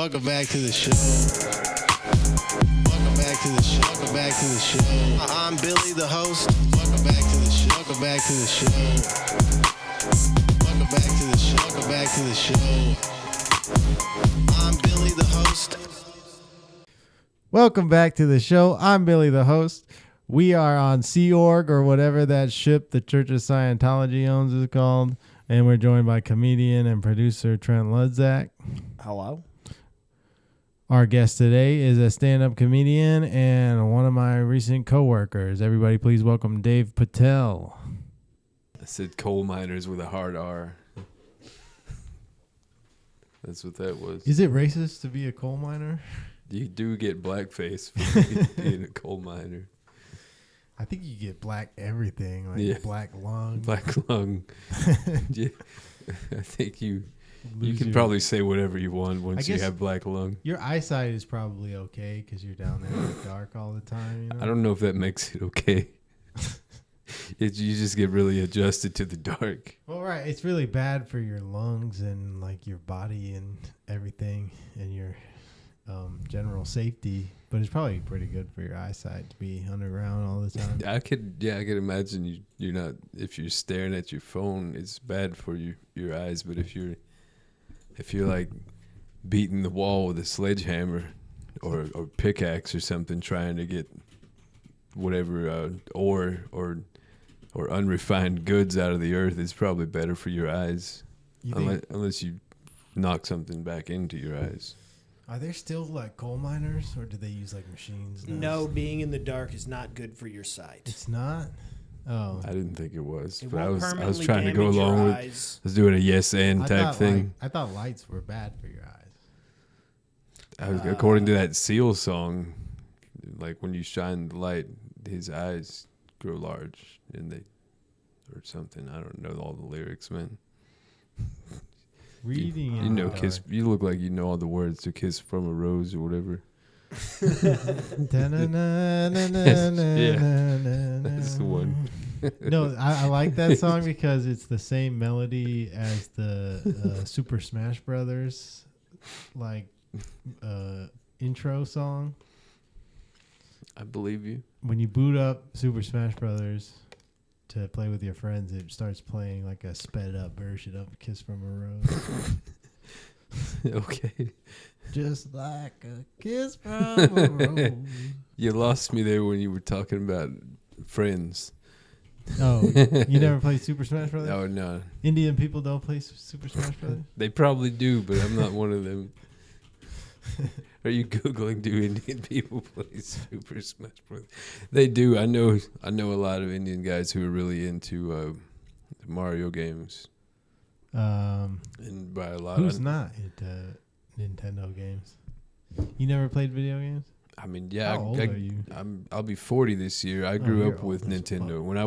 Welcome back to the show. Welcome back to the show. Welcome back to the show. I'm Billy, the host. Welcome back to the show. Welcome back to the show. Welcome back to the show. Welcome back to the show. I'm Billy, the host. Welcome back to the show. I'm Billy, the host. We are on Sea Org, or whatever that ship the Church of Scientology owns is called. And we're joined by comedian and producer Trent Ludzak. Hello. Our guest today is a stand-up comedian and one of my recent coworkers. Everybody please welcome Dave Patel. I said coal miners with a hard R. That's what that was. Is it racist to be a coal miner? You do get blackface for being a coal miner. I think you get black everything, like black lung. Black lung. Yeah. I think you can probably say whatever you want once you have black lung. Your eyesight is probably okay because you're down there in the dark all the time. You know? I don't know if that makes it okay. You just get really adjusted to the dark. Well, right. It's really bad for your lungs and like your body and everything and your general safety. But it's probably pretty good for your eyesight to be underground all the time. I could imagine you're not, if you're staring at your phone, it's bad for your eyes. But if you're like beating the wall with a sledgehammer or pickaxe or something, trying to get whatever ore or unrefined goods out of the earth, it's probably better for your eyes, unless you knock something back into your eyes. Are there still like coal miners, or do they use like machines now? No, being in the dark is not good for your sight. It's not? Oh. I didn't think it was, It but I won't was trying to go permanently along with. eyes. I was doing a yes and type thing. I thought lights were bad for your eyes. According to that Seal song, like when you shine the light, his eyes grow large, and or something. I don't know all the lyrics, man. Reading you know, kiss. You look like you know all the words to "Kiss from a Rose" or whatever. That's the one. No, I like that song because it's the same melody as the Super Smash Brothers intro song. I believe you. When you boot up Super Smash Brothers to play with your friends, it starts playing like a sped up version of "Kiss from a Rose." Okay. Just like a kiss from a rose. You lost me there when you were talking about friends. Oh, you never played Super Smash Brothers? Oh, no. Indian people don't play Super Smash Brothers? They probably do, but I'm not one of them. Are you Googling, do Indian people play Super Smash Brothers? They do. I know a lot of Indian guys who are really into Mario games. And by a lot, who's not into Nintendo games? You never played video games? I mean, yeah. How old are you? I'll be 40 this year. I grew up with Nintendo. When I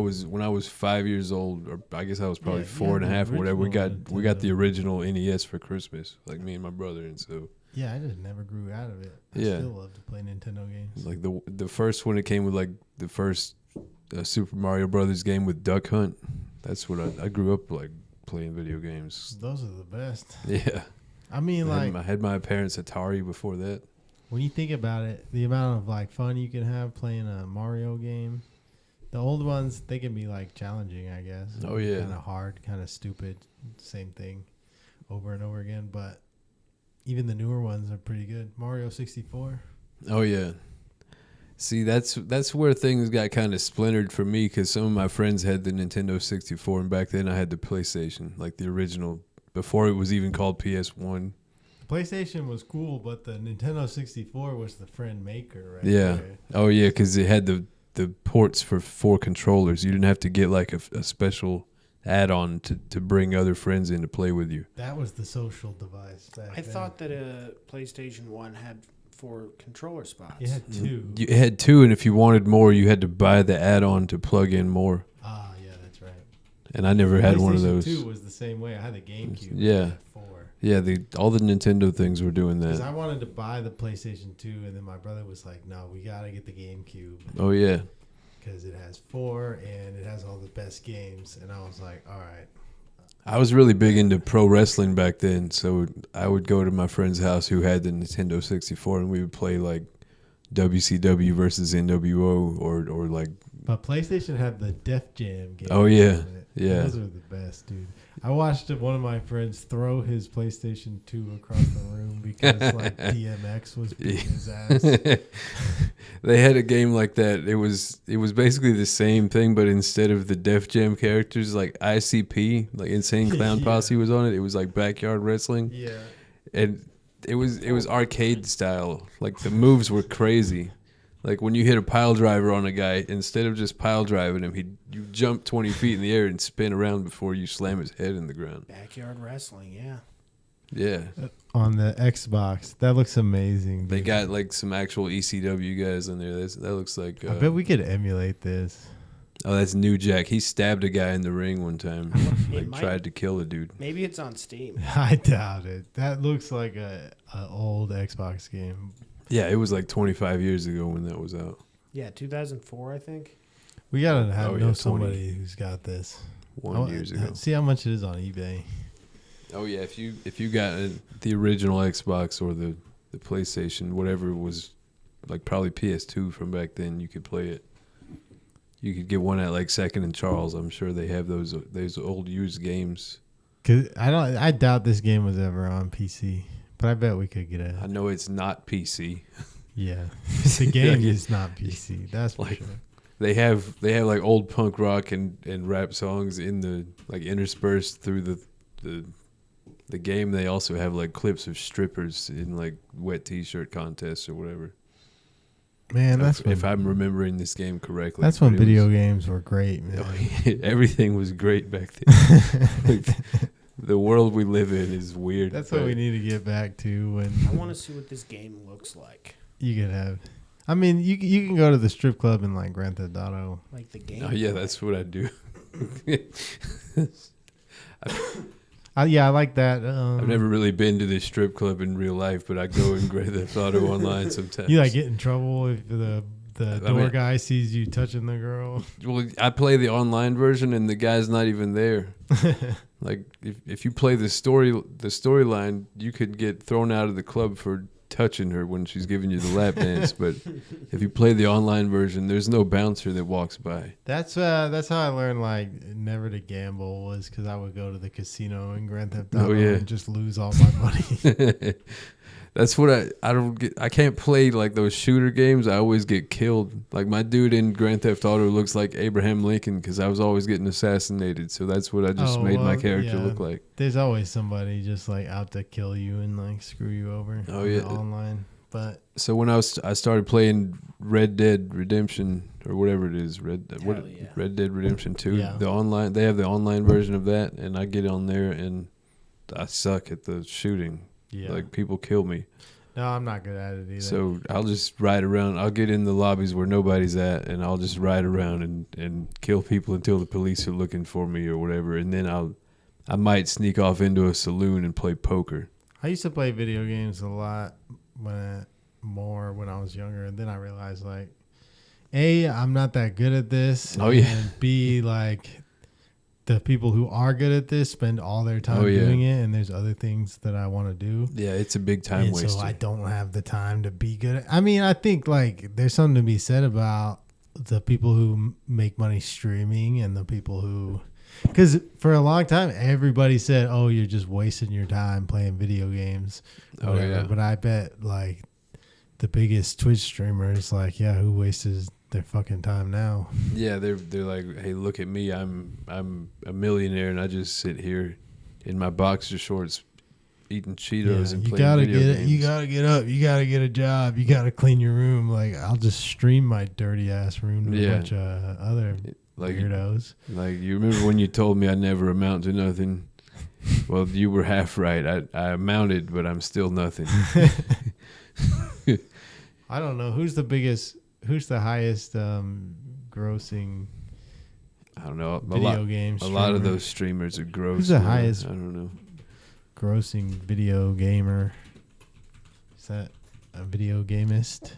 was 5 years old, or I guess I was probably 4.5 or whatever. We got the original NES for Christmas, like me and my brother, and so. Yeah, I just never grew out of it. I still love to play Nintendo games. Like the first one, it came with like the first Super Mario Brothers game with Duck Hunt. That's what I grew up like playing video games. Those are the best. Yeah. I mean, I had my parents' Atari before that. When you think about it, the amount of like fun you can have playing a Mario game, the old ones, they can be like challenging, I guess. Oh yeah. Kind of hard, kind of stupid, same thing over and over again, but even the newer ones are pretty good. Mario 64. Oh yeah. See, that's where things got kind of splintered for me, because some of my friends had the Nintendo 64, and back then I had the PlayStation, like the original, before it was even called PS1. PlayStation was cool, but the Nintendo 64 was the friend maker, right? Yeah. There. Oh yeah, because it had the ports for 4 controllers. You didn't have to get like a special add-on to bring other friends in to play with you. That was the social device back I then. thought that a PlayStation 1 had 4 controller spots. It had 2. You had 2, and if you wanted more, you had to buy the add-on to plug in more. Ah, yeah, that's right. And I never had one of those. PlayStation 2 was the same way. I had a GameCube. Yeah. I had 4. Yeah, all the Nintendo things were doing that. Because I wanted to buy the PlayStation 2, and then my brother was like, no, we got to get the GameCube. Oh, yeah. Because it has 4, and it has all the best games. And I was like, all right, I was really big into pro wrestling back then, so I would go to my friend's house who had the Nintendo 64, and we would play like WCW versus NWO or like. But PlayStation had the Def Jam game. Oh yeah, yeah. Those are the best, dude. I watched one of my friends throw his PlayStation 2 across the room because like DMX was beating his ass. They had a game like that. It was basically the same thing, but instead of the Def Jam characters, like ICP, like Insane Clown Posse was on it. It was like backyard wrestling. Yeah. And it was arcade style. Like the moves were crazy. Like when you hit a pile driver on a guy, instead of just pile driving him, you jump 20 feet in the air and spin around before you slam his head in the ground. Backyard wrestling, yeah. Yeah. On the Xbox, that looks amazing. Dude. They got like some actual ECW guys in there. That looks like. I bet we could emulate this. Oh, that's New Jack. He stabbed a guy in the ring one time. Tried to kill a dude. Maybe it's on Steam. I doubt it. That looks like a old Xbox game. Yeah, it was like 25 years ago when that was out. Yeah, 2004, I think. We gotta know 20. somebody who's got this. 1 years ago. See how much it is on eBay. Oh yeah, if you got the original Xbox or the PlayStation, whatever was like probably PS2 from back then, you could play it. You could get one at like Second and Charles. I'm sure they have those old used games. Cause I doubt this game was ever on PC, but I bet we could get it. I know it's not PC. Yeah, the game is not PC. That's for like, sure. They have like old punk rock and rap songs in the like interspersed through the game. They also have like clips of strippers in like wet t-shirt contests or whatever. Man, if I'm remembering this game correctly. That's when video games were great, man. Everything was great back then. Like, the world we live in is weird. That's what we need to get back to. When I want to see what this game looks like. You could have. I mean, you can go to the strip club in like Grand Theft Auto. Like the game. Oh yeah, that's what I do. Yeah, I like that. I've never really been to this strip club in real life, but I go in Grand Theft Auto online sometimes. You like get in trouble if the door guy sees you touching the girl. Well, I play the online version, and the guy's not even there. Like if you play the storyline, you could get thrown out of the club for touching her when she's giving you the lap dance. But if you play the online version, there's no bouncer that walks by. That's how I learned like never to gamble, was because I would go to the casino in Grand Theft Auto and just lose all my money. That's what I don't get. I can't play like those shooter games. I always get killed. Like my dude in Grand Theft Auto looks like Abraham Lincoln because I was always getting assassinated. So that's what I just made my character look like. There's always somebody just like out to kill you and like screw you over. Oh yeah, online. But so when I started playing Red Dead Redemption or whatever it is, Red Dead Redemption 2. Yeah. They have the online version of that, and I get on there and I suck at the shooting. Yeah. Like people kill me. No, I'm not good at it either. So I'll just ride around. I'll get in the lobbies where nobody's at, and I'll just ride around and kill people until the police are looking for me or whatever. And then I might sneak off into a saloon and play poker. I used to play video games a lot when I was younger, and then I realized like, A, I'm not that good at this. Oh yeah. And B, like the people who are good at this spend all their time doing it, and there's other things that I want to do. Yeah, it's a big time waster. So I don't have the time to be good at. I mean, I think like there's something to be said about the people who make money streaming and the people who, because for a long time everybody said, "Oh, you're just wasting your time playing video games." Whatever. Oh yeah. But I bet like the biggest Twitch streamers, like, yeah, who wastes their fucking time now? Yeah, they're like, hey, look at me, I'm a millionaire, and I just sit here in my boxer shorts eating Cheetos and playing video games. You gotta get up. You gotta get a job. You gotta clean your room. Like, I'll just stream my dirty ass room to a bunch of other weirdos. Like, you remember when you told me I never amount to nothing? Well, you were half right. I amounted, but I'm still nothing. I don't know who's the highest grossing. I don't know. Video games. A lot of those streamers are gross. Who's the highest? I don't know. Grossing video gamer. Is that a video gamist?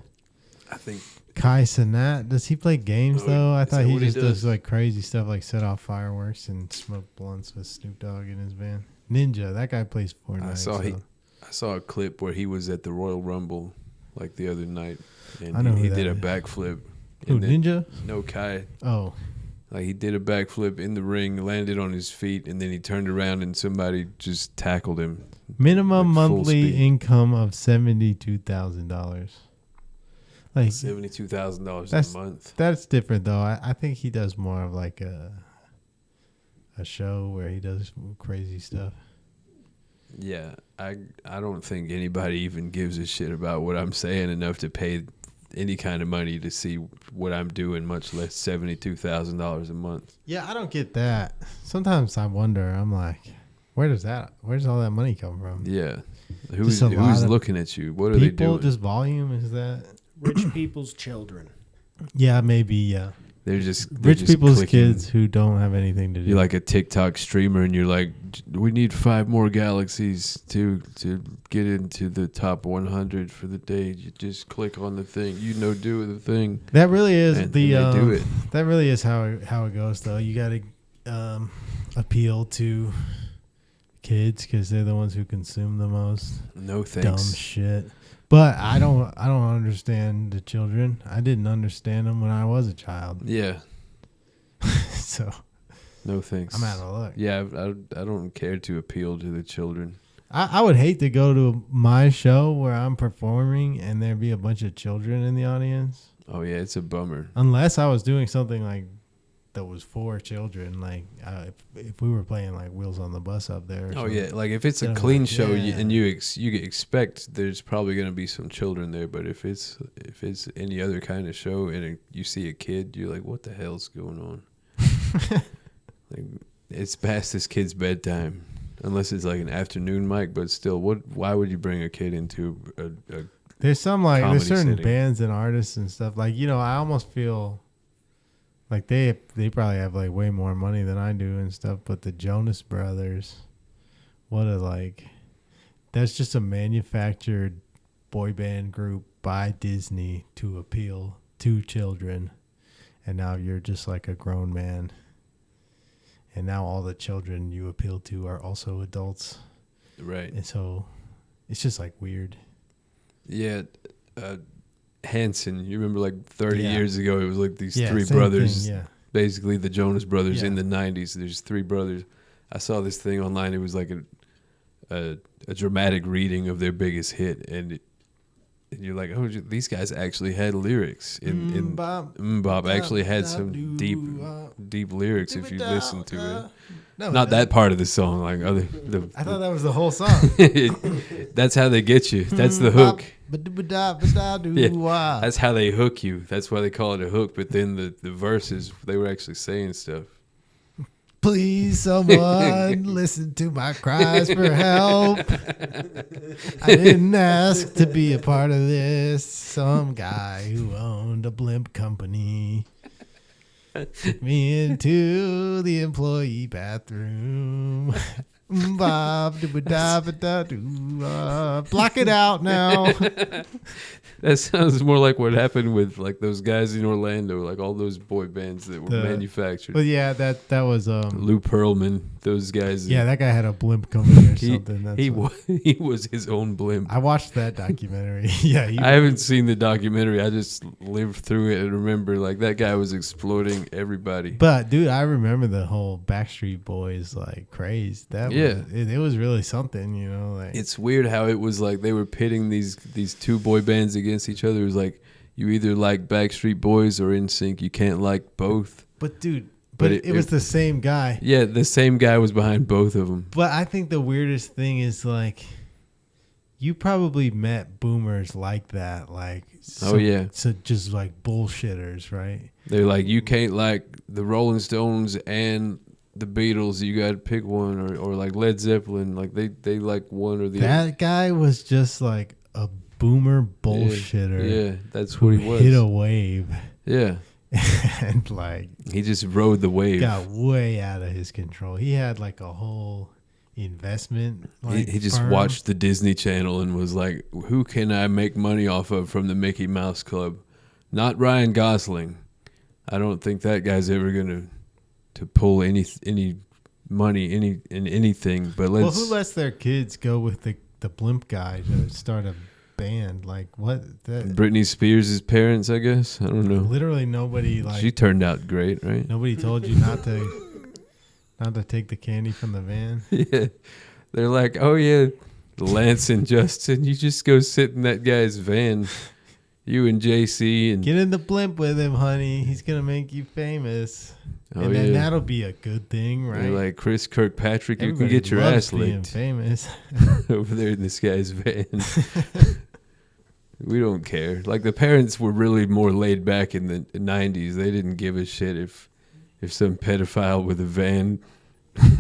I think Kai Cenat, does he play games Oh, though? I is thought that he what he just does does? like crazy stuff, like set off fireworks and smoke blunts with Snoop Dogg in his van. Ninja, that guy plays Fortnite. I saw a clip where he was at the Royal Rumble like the other night, and I know he who did that a is. backflip. Who, and then- Ninja? No, Kai. Oh, Like he did a backflip in the ring, landed on his feet, and then he turned around and somebody just tackled him. minimum Like full monthly speed. income of $72,000. Like $72,000 a That's- month. that's different though. I think he does more of like a show where he does crazy stuff. Yeah, I don't think anybody even gives a shit about what I'm saying enough to pay any kind of money to see what I'm doing, much less $72,000 a month. Yeah, I don't get that. Sometimes I wonder. I'm like, where's all that money come from? Yeah, who's a lot of looking at you? What are they People, doing? just volume. Is that? Rich people's children. Yeah, maybe. Yeah, they're just rich people's clicking. kids who don't have anything to do. You're like a TikTok streamer, and you're like, we need 5 more galaxies to get into the top 100 for the day. You just click on the thing, do the thing. that really is and the. they do it. That really is how it goes though. You got to appeal to kids because they're the ones who consume the most No thanks. dumb shit. But I don't understand the children. I didn't understand them when I was a child. Yeah, So no thanks. I'm out of luck. Yeah, I don't care to appeal to the children. I would hate to go to my show where I'm performing and there be a bunch of children in the audience. Oh yeah, it's a bummer. Unless I was doing something like that was for children. Like if we were playing like Wheels on the Bus up there. Or Oh something. yeah, like if it's a Then I'm clean like, show yeah. and you expect there's probably going to be some children there, but if it's any other kind of show and you see a kid, you're like, what the hell's going on? Like it's past this kid's bedtime, unless it's like an afternoon mic. But still, why would you bring a kid into a There's some like comedy there's certain setting? bands and artists and stuff like I almost feel like they probably have like way more money than I do and stuff. But the Jonas Brothers, that's just a manufactured boy band group by Disney to appeal to children, and now you're just like a grown man, and now all the children you appeal to are also adults, right? and so it's just like weird. Yeah, Hanson. You remember like 30 Yeah. years ago, it was like these Yeah, three same brothers. thing, yeah. Basically the Jonas Brothers Yeah. in the 90s. There's 3 brothers. I saw this thing online. It was like a dramatic reading of their biggest hit, and you're like, oh, these guys actually had lyrics. In Mmbop actually had some deep lyrics if you listen to it. No, Not that part of the song, like I thought that was the whole song. that's how they get you. That's the hook. Yeah. That's how they hook you. That's why they call it a hook. But then the verses, they were actually saying stuff. Please, someone listen to my cries for help. I didn't ask to be a part of this. Some guy who owned a blimp company took me into the employee bathroom. Block it out now. That sounds more like what happened with like those guys in Orlando, like all those boy bands that were manufactured. But yeah, that was Lou Pearlman, those guys. yeah, that guy had a blimp company or something. That's he was his own blimp. I watched that documentary. Yeah, I haven't seen the documentary. I just lived through it and remember like that guy was exploiting everybody. But dude, I remember the whole Backstreet Boys like craze. It was really something, like It's weird how it was like they were pitting these 2 boy bands against each other. It was like you either like Backstreet Boys or NSYNC. You can't like both. But dude, But it was the same guy. Yeah, the same guy was behind both of them. But I think the weirdest thing is like you probably met boomers like that, like Oh, yeah. so just like bullshitters, right? They're like, you can't like the Rolling Stones and the Beatles. You got to pick one, or like Led Zeppelin. Like they like one or the other. That guy was just like a boomer bullshitter. Yeah, that's who what he was. hit a wave Yeah, and like he just rode the wave. got way out of his control. He had like a whole investment. He just firm. watched the Disney Channel and was like, who can I make money off of from the Mickey Mouse Club? Not Ryan Gosling. I don't think that guy's ever gonna to pull any money in anything. But Well, who lets their kids go with the blimp guy to start a band? Like what? Britney Spears' parents, I guess. I don't know. Literally nobody She turned out great, right? Nobody told you not to take the candy from the van. Yeah. They're like, oh yeah, Lance and Justin, you just go sit in that guy's van. You and JC and get in the blimp with him, honey. He's gonna make you famous, and then that'll be a good thing, right? You're like Chris Kirkpatrick, Everybody you can get your loves ass being licked famous over there in this guy's van. We don't care. Like the parents were really more laid back in the 90s. They didn't give a shit if some pedophile with a van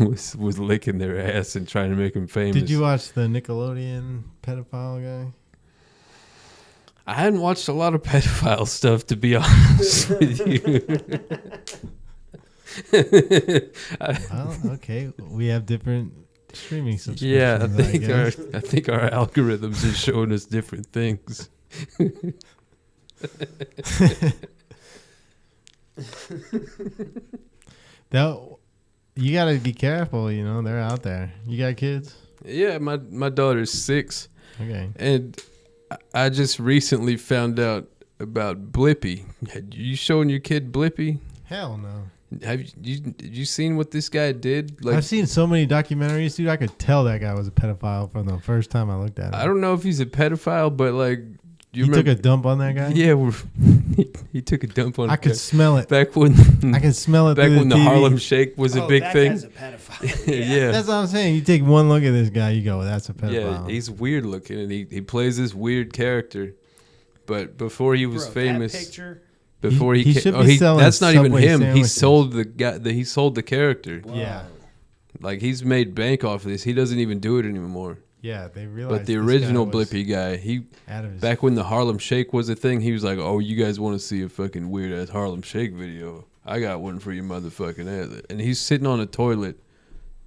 was licking their ass and trying to make them famous. Did you watch the Nickelodeon pedophile guy? I hadn't watched a lot of pedophile stuff, to be honest with you. Well, okay. We have different streaming subscriptions. Yeah, I think our algorithms are showing us different things. You got to be careful, they're out there. You got kids? Yeah, my daughter's 6. Okay. And I just recently found out about Blippi. Had you shown your kid Blippi? Hell no. Have you seen what this guy did? Like, I've seen so many documentaries, dude. I could tell that guy was a pedophile from the first time I looked at him. I don't know if he's a pedophile, but like, you took a dump on that guy? Yeah, he took a dump on. I could smell it. Back when I could smell it. Back when the TV. Harlem Shake was a big thing. Guy's a pedophile. Yeah, that's what I'm saying. You take one look at this guy, you go, "That's a pedophile." Yeah, he's weird looking, and he plays this weird character. But before he was famous, that picture. Before he should be selling that's not even Subway him. sandwiches. He sold the guy. He sold the character. Whoa. Yeah, like he's made bank off of this. He doesn't even do it anymore. Yeah, they realized. But the original Blippi guy, back when the Harlem Shake was a thing, he was like, "Oh, you guys want to see a fucking weird ass Harlem Shake video? I got one for your motherfucking ass." And he's sitting on a toilet,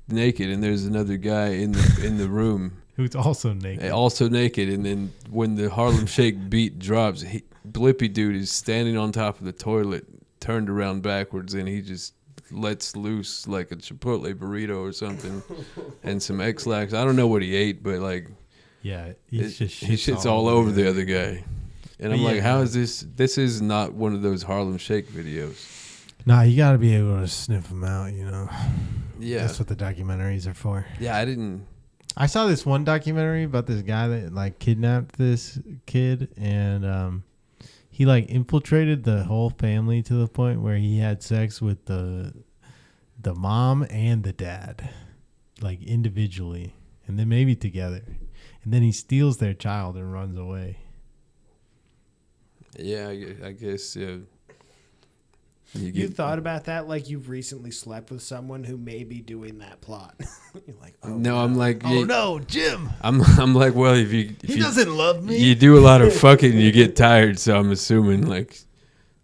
naked, and there's another guy in the room who's also naked. And then when the Harlem Shake beat drops, Blippi dude is standing on top of the toilet, turned around backwards, and he just lets loose like a Chipotle burrito or something, and some X-Lax. I don't know what he ate, but like, yeah, he shits all over the other guy. And I'm like, how is this? This is not one of those Harlem Shake videos. Nah, you got to be able to sniff them out, Yeah, that's what the documentaries are for. Yeah, I saw this one documentary about this guy that like kidnapped this kid, and he like infiltrated the whole family to the point where he had sex with the mom and the dad, like individually, and then maybe together, and then he steals their child and runs away. Yeah, I guess. Yeah. You thought about that? Like you've recently slept with someone who may be doing that plot. You're like, oh no, I'm like, oh no, Jim. I'm like, well, if he doesn't love me. You do a lot of fucking, and you get tired. So I'm assuming like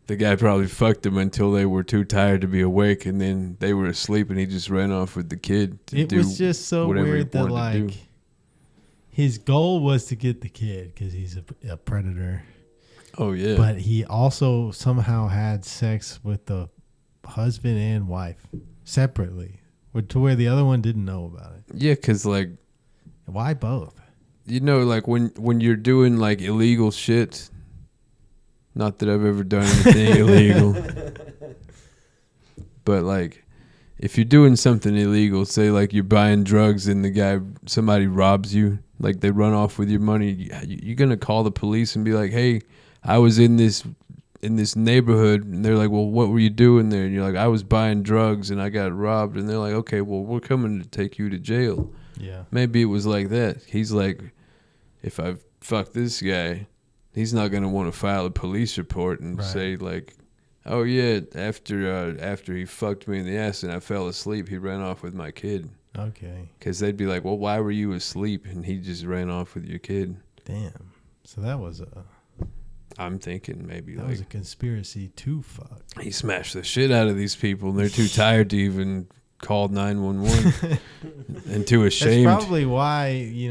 the guy probably fucked them until they were too tired to be awake, and then they were asleep, and he just ran off with the kid. It was just so weird that like his goal was to get the kid because he's a predator. Oh yeah, but he also somehow had sex with the husband and wife separately, to where the other one didn't know about it. Yeah, because like, why both? Like when you're doing like illegal shit. Not that I've ever done anything illegal, but like, if you're doing something illegal, say like you're buying drugs and somebody robs you, like they run off with your money, you're gonna call the police and be like, "Hey, I was in this neighborhood," and they're like, "Well, what were you doing there?" And you're like, "I was buying drugs and I got robbed," and they're like, "Okay, well, we're coming to take you to jail." Yeah, maybe it was like that. He's like, if I fuck this guy, he's not gonna want to file a police report and say like, "Oh yeah, after he fucked me in the ass and I fell asleep, he ran off with my kid." Okay. Because they'd be like, "Well, why were you asleep?" And he just ran off with your kid. Damn. So that was I'm thinking maybe that was a conspiracy to fuck. He smashed the shit out of these people, and they're too tired to even call 911 and too ashamed. That's probably why he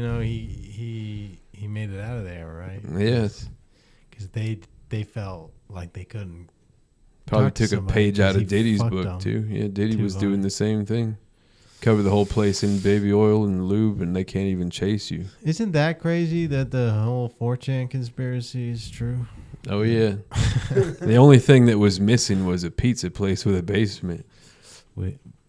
made it out of there, right? Yes. Because they they felt like they couldn't. Probably talk to took a somebody page 'cause out of he Diddy's fucked book them too. Yeah, Diddy too was doing hard. the same thing. Cover the whole place in baby oil and lube, and they can't even chase you. Isn't that crazy that the whole 4chan conspiracy is true? Oh yeah. The only thing that was missing was a pizza place with a basement.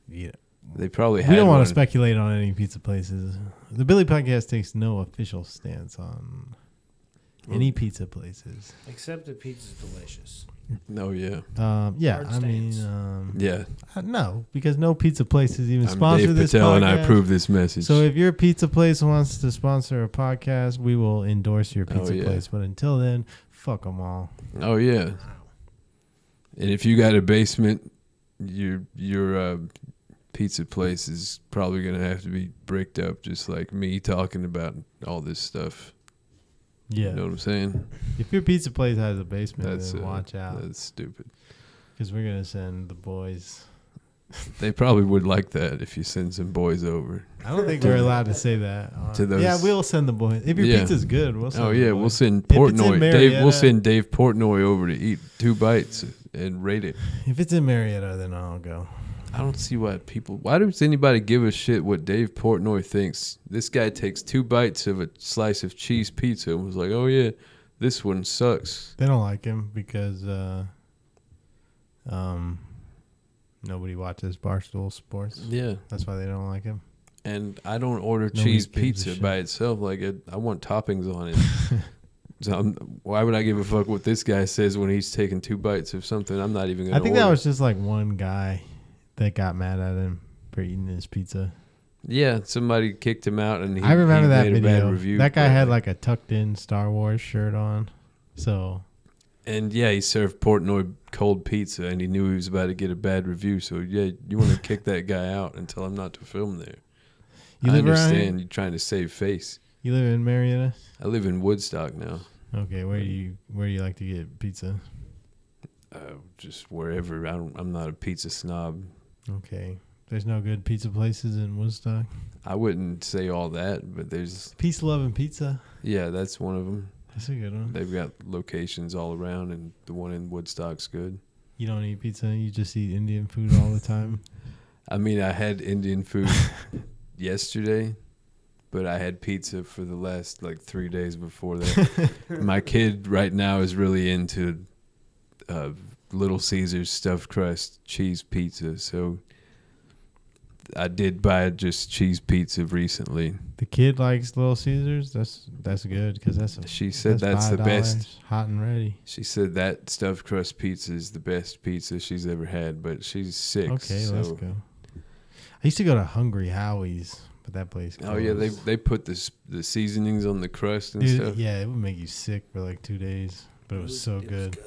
Yeah. They probably We had don't want one. to speculate on any pizza places. The Billy Podcast takes no official stance on any pizza places. Except the pizza's delicious. Oh yeah. Yeah, Hard I mean, stance. Yeah. no, because no pizza places even I'm sponsor Dave this Patel, podcast. and I approve this message. So if your pizza place wants to sponsor a podcast, we will endorse your pizza yeah. place. But until then, fuck them all. Oh yeah. And if you got a basement, your pizza place is probably gonna have to be bricked up, just like me talking about all this stuff. Yeah. You know what I'm saying? If your pizza place has a basement, That's then watch out. That's stupid. Because we're going to send the boys. They probably would like that if you send some boys over. I don't think we're allowed to say that. To those- Yeah, we'll send the boys. If your Yeah. pizza's good, we'll send Oh the yeah, boys. we'll send If it's in Portnoy. Marietta- We'll send Dave Portnoy over to eat 2 bites and rate it. If it's in Marietta, then I'll go. I don't see why does anybody give a shit what Dave Portnoy thinks? This guy takes 2 bites of a slice of cheese pizza and was like, oh yeah, this one sucks. They don't like him because nobody watches Barstool Sports. Yeah. That's why they don't like him. And I don't order Nobody cheese gives a pizza shit. by itself. I want toppings on it. So why would I give a fuck what this guy says when he's taking 2 bites of something I'm not even going to I order? think that was just like one guy that got mad at him for eating his pizza. Yeah, somebody kicked him out, and I remember that made a bad video. review. That guy but- had like a tucked in Star Wars shirt on. So And yeah, he served Portnoy cold pizza, and he knew he was about to get a bad review. So yeah, you want to kick that guy out and tell him not to film there. you I live around here? understand you're trying to save face. You live in Marietta? I live in Woodstock now. Okay, where do you like to get pizza? Just wherever. I'm not a pizza snob. Okay. There's no good pizza places in Woodstock. I wouldn't say all that, but there's Peace, Love, and Pizza. yeah, that's one of them. That's a good one. They've got locations all around, and the one in Woodstock's good. You don't eat pizza. You just eat Indian food all the time. I mean, I had Indian food yesterday, but I had pizza for the last 3 days before that. My kid right now is really into Little Caesars stuffed crust cheese pizza, so I did buy just cheese pizza recently. The kid likes Little Caesars. That's good because She said that's the $5, best. hot and ready. She said that stuffed crust pizza is the best pizza she's ever had, but she's 6. Okay, so. let's go. I used to go to Hungry Howie's, but that place. Oh yeah, closed. they put the seasonings on the crust and Dude, stuff. yeah, it would make you sick for like 2 days, but it was so good.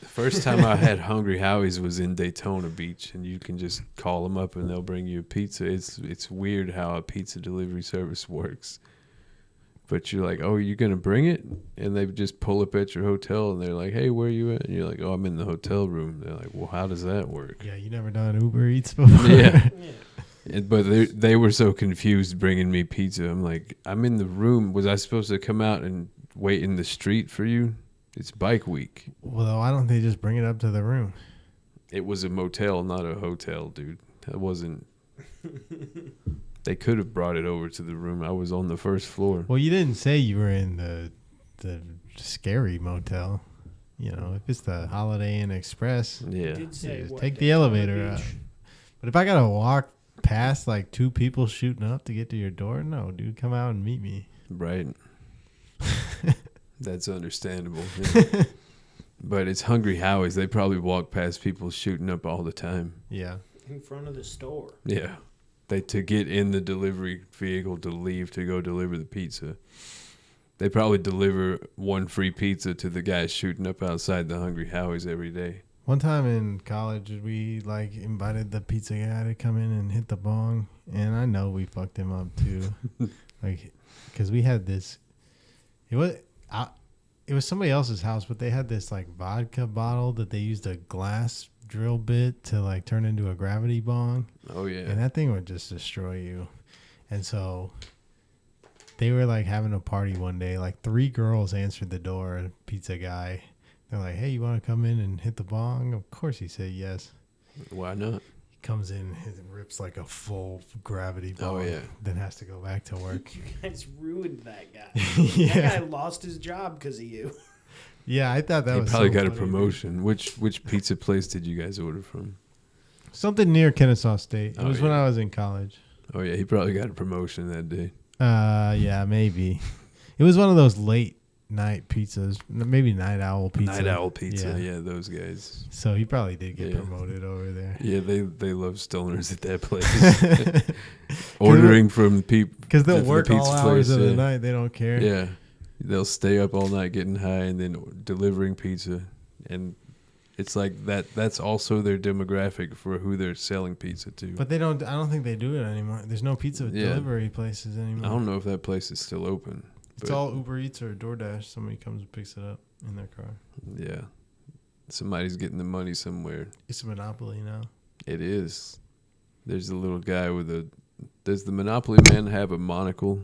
The first time I had Hungry Howie's was in Daytona Beach, and you can just call them up and they'll bring you a pizza. It's weird how a pizza delivery service works. But you're like, oh, you're going to bring it? And they just pull up at your hotel, and they're like, hey, where are you at? And you're like, oh, I'm in the hotel room. They're like, well, how does that work? Yeah, you never done Uber Eats before. Yeah. But they were so confused bringing me pizza. I'm like, I'm in the room. Was I supposed to come out and wait in the street for you? It's bike week. Well, why don't they just bring it up to the room? It was a motel, not a hotel, dude. That wasn't. They could have brought it over to the room. I was on the first floor. Well, you didn't say you were in the scary motel. You know, if it's the Holiday Inn Express, Yeah. Did say just what, take the Daytona elevator Beach? up. But if I gotta walk past like 2 people shooting up to get to your door, no, dude, come out and meet me. Right. That's understandable. Yeah. But it's Hungry Howie's. They probably walk past people shooting up all the time. Yeah. In front of the store. Yeah. To get in the delivery vehicle to leave to go deliver the pizza. They probably deliver 1 free pizza to the guys shooting up outside the Hungry Howie's every day. One time in college, we invited the pizza guy to come in and hit the bong, and I know we fucked him up too, because we had this. It was somebody else's house, but they had this vodka bottle that they used a glass drill bit to turn into a gravity bong. Oh yeah. And that thing would just destroy you. And so they were having a party one day. 3 girls answered the door, a pizza guy. They're like, hey, you want to come in and hit the bong? Of course he said yes. Why not? He comes in and rips like a full gravity bong. Oh, yeah. Then has to go back to work. You guys ruined that guy. Yeah. That guy lost his job because of you. Yeah, I thought that He was probably so got a funny. promotion. Which pizza place did you guys order from? Something near Kennesaw State. It Oh, was when yeah. I was in college. Oh yeah, he probably got a promotion that day. Yeah, maybe. It was one of those late night pizzas, maybe Night Owl Pizza. Night Owl Pizza, yeah, those guys. So he probably did get Yeah. promoted over there. Yeah, they love stoners at that place. Ordering from people Because they'll the work all pizza hours place, of the yeah. night. They don't care. Yeah, they'll stay up all night getting high and then delivering pizza, and it's like that. That's also their demographic for who they're selling pizza to. But they don't. I don't think they do it anymore. There's no pizza Yeah. delivery places anymore. I don't know if that place is still open. It's but all Uber Eats or DoorDash. Somebody comes and picks it up in their car. yeah, somebody's getting the money somewhere. It's a monopoly now. It is. There's a little guy with a. Does the Monopoly man have a monocle?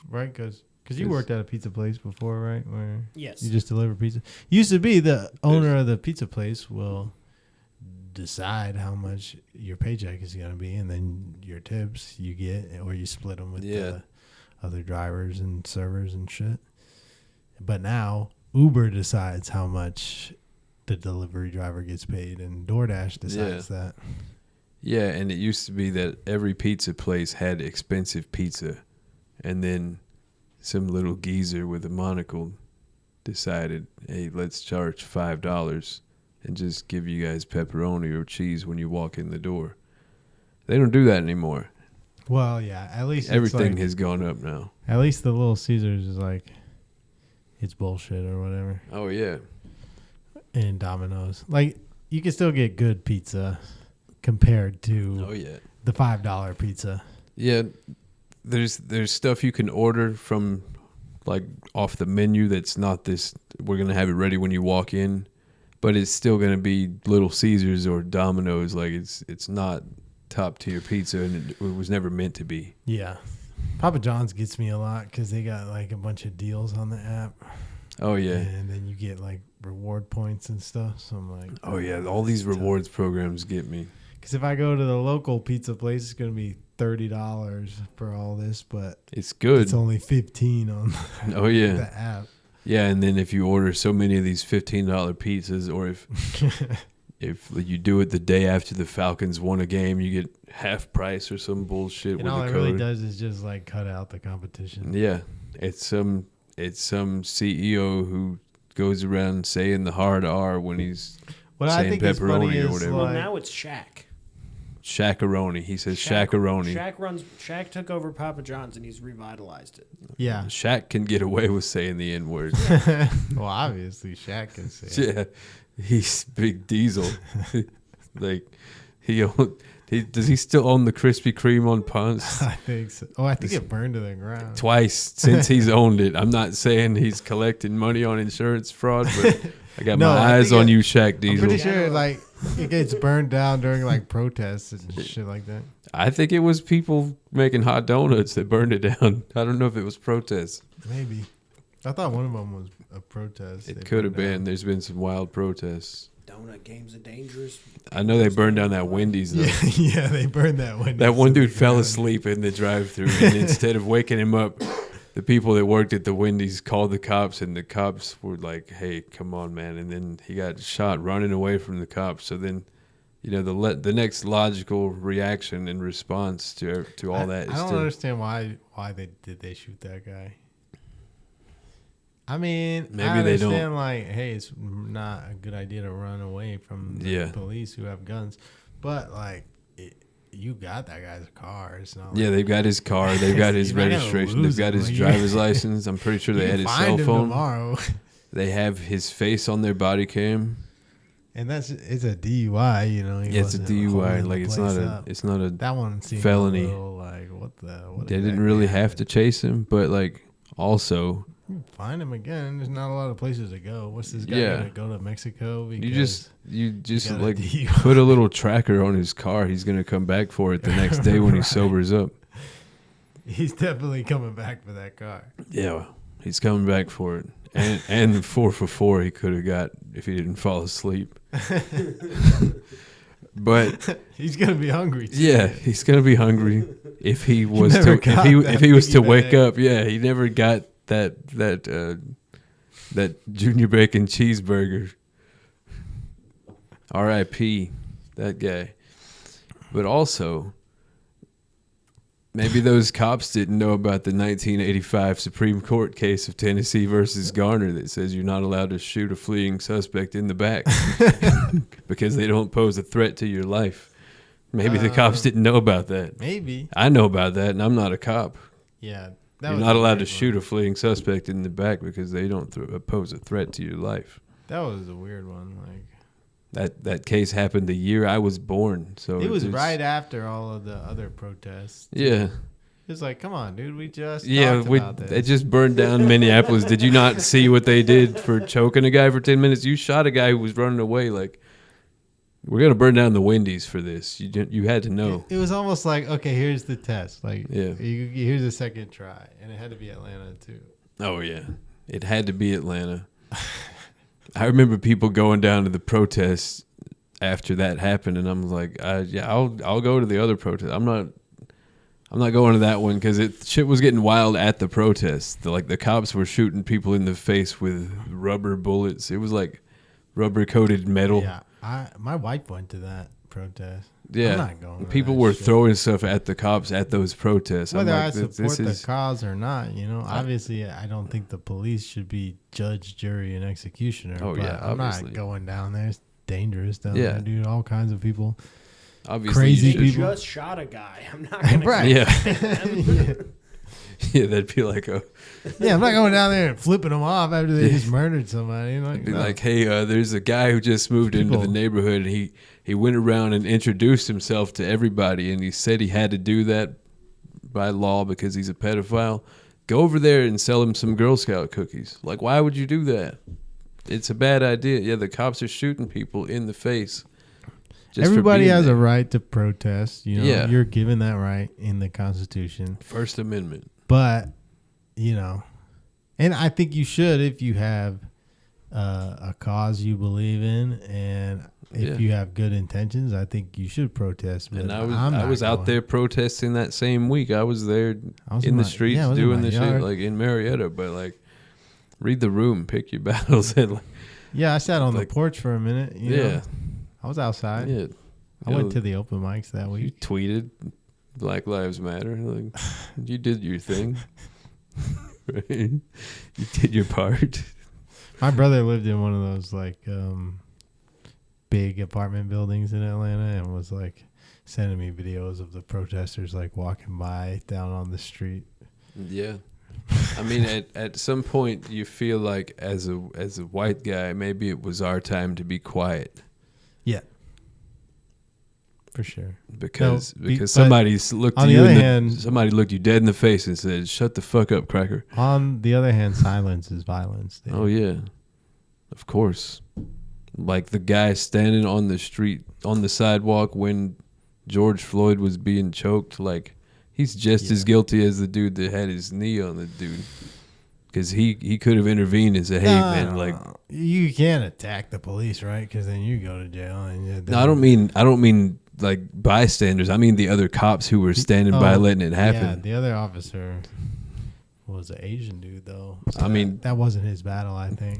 Right? Because you Yes. worked at a pizza place before, right? Where Yes. you just deliver pizza. Used to be the owner of the pizza place will decide how much your paycheck is going to be, and then your tips you get, or you split them with Yeah. the other drivers and servers and shit. But now Uber decides how much the delivery driver gets paid, and DoorDash decides that. Yeah, and it used to be that every pizza place had expensive pizza, and then some little geezer with a monocle decided, hey, let's charge $5 and just give you guys pepperoni or cheese when you walk in the door. They don't do that anymore. Well, yeah, at least Everything it's has gone up now. like, at least the Little Caesars is like, it's bullshit or whatever. Oh, yeah. And Domino's, like, you can still get good pizza compared to Oh, yeah. the $5 pizza. Yeah, there's stuff you can order from, like, off the menu that's not this, we're going to have it ready when you walk in, but it's still going to be Little Caesars or Domino's. Like, it's not top-tier pizza, and it was never meant to be. Yeah. Papa John's gets me a lot because they got like a bunch of deals on the app. Oh, yeah. And then you get like reward points and stuff. So I'm like, Oh, yeah, all these rewards programs get me. because if I go to the local pizza place, it's going to be $30 for all this, but It's good. it's only $15 on Oh, yeah. the app. Yeah, and then if you order so many of these $15 pizzas, or if you do it the day after the Falcons won a game, you get half price or some bullshit And with all a it code. really does is just like cut out the competition. Yeah, it's some CEO who goes around saying the hard R when he's What I saying think is funny pepperoni or is whatever. Well, like, now it's Shaq. Shakaroni. He says Shakaroni. Shaq took over Papa John's and he's revitalized it. yeah. Shaq can get away with saying the N word. Well, obviously Shaq can say it. Yeah, he's Big Diesel. Like does he still own the Krispy Kreme on Ponce? I think so. Oh, I think it burned to the ground. Twice since he's owned it. I'm not saying he's collecting money on insurance fraud, but I got No, my I eyes think on it- you, Shaq I'm Diesel. pretty sure like it gets burned down during like protests and shit like that. I think it was people making hot donuts that burned it down. I don't know if it was protests. Maybe. I thought one of them was a protest. It They could have burned been. down. There's been some wild protests. Donut games are dangerous. I know they burned down that Wendy's though. Yeah, yeah, they burned that one. That one dude fell asleep in the drive-thru, and instead of waking him up, the people that worked at the Wendy's called the cops, and the cops were like, "Hey, come on, man!" And then he got shot running away from the cops. So then, the next logical reaction and response to all that is I don't to understand why they shoot that guy. I mean, Maybe I they don't- understand like, hey, it's not a good idea to run away from the Yeah. police who have guns, but like, you got that guy's car. It's not. Like, Yeah, they've got his car, they've got his You're not gonna registration, lose they've got him, his like, driver's license. I'm pretty sure you they had can his find cell him phone. tomorrow. They have his face on their body cam. And it's a DUI, you know. He Yeah, it's a wasn't DUI. holding the Like it's place not up. it's not a. That one seemed felony. A little like what They did didn't that really guy have to chase him, but like also find him again. There's not a lot of places to go. What's this guy Yeah. gonna go to Mexico? you Because just got a like DUI. put a little tracker on his car. He's gonna come back for it the next day when he Right. sobers up. he's definitely coming back for that car. Yeah, he's coming back for it. And the 4 for 4 he could have got if he didn't fall asleep. But he's gonna be hungry. Too. yeah, he's gonna be hungry if he was never to got if he was to that wake big up. Yeah, he never got that junior bacon cheeseburger. R.I.P. that guy. But also, maybe those cops didn't know about the 1985 Supreme Court case of Tennessee versus Garner that says you're not allowed to shoot a fleeing suspect in the back because they don't pose a threat to your life. Maybe the cops didn't know about that. Maybe. I know about that, and I'm not a cop. Yeah. You're not allowed to shoot a fleeing suspect in the back because they don't pose a threat to your life. That was a weird one. Like that case happened the year I was born. So it was right after all of the other protests. Yeah. It's like, come on, dude. We just talked about this. They just burned down Minneapolis. Did you not see what they did for choking a guy for 10 minutes? You shot a guy who was running away. Like, we're gonna burn down the Wendy's for this. You had to know. It was almost like, okay, here's the test. Like, Yeah. here's a second try, and it had to be Atlanta too. Oh yeah, it had to be Atlanta. I remember people going down to the protests after that happened, and I'm like, I'll go to the other protest. I'm not going to that one because shit was getting wild at the protests. The cops were shooting people in the face with rubber bullets. It was like rubber coated metal. Yeah, my wife went to that protest. Yeah, I'm not going to people that were shit. throwing stuff at the cops at those protests. Whether I'm I like, support the cause or not, obviously I don't think the police should be judge, jury, and executioner. Oh, but yeah, I'm obviously. not going down there. It's dangerous down Yeah. there, dude. All kinds of people. Obviously, Crazy you should- people. Just shot a guy. I'm not gonna. Right. Yeah, yeah, that'd be like Yeah, I'm not going down there and flipping them off after they just murdered somebody. be No. like, hey, there's a guy who just moved into the People- neighborhood, and he went around and introduced himself to everybody, and he said he had to do that by law because he's a pedophile. Go over there and sell him some Girl Scout cookies. Like, why would you do that? It's a bad idea. Yeah, the cops are shooting people in the face. just for Everybody being has there. a right to protest. Yeah. You're given that right in the Constitution. First Amendment. But, and I think you should if you have a cause you believe in, and if you have good intentions, I think you should protest. But And I I was out there protesting that same week. I was there in the streets I was in doing my the yard. shit, like in Marietta. But like, read the room, pick your battles. And like, Yeah, I sat on like- the porch for a minute. yeah, I was outside. yeah. I went to the open mics that You week. tweeted Black Lives Matter. Like, you did your thing. Right? You did your part. My brother lived in one of those big apartment buildings in Atlanta and was like sending me videos of the protesters like walking by down on the street. Yeah. I mean, at some point, you feel like as a white guy, maybe it was our time to be quiet Yeah. For sure. because but somebody looked on you the other in hand- somebody looked you dead in the face and said, "Shut the fuck up, cracker." On the other hand, silence is violence. Dude. Oh yeah, of course. Like the guy standing on the street on the sidewalk when George Floyd was being choked. Like he's just as guilty as the dude that had his knee on the dude. Because he could have intervened and said, "Hey man, like." You can't attack the police, right? Because then you go to jail. And No, I don't mean like bystanders. I mean the other cops who were standing by letting it happen. Yeah, the other officer was an Asian dude, though. So I mean- that wasn't his battle. I think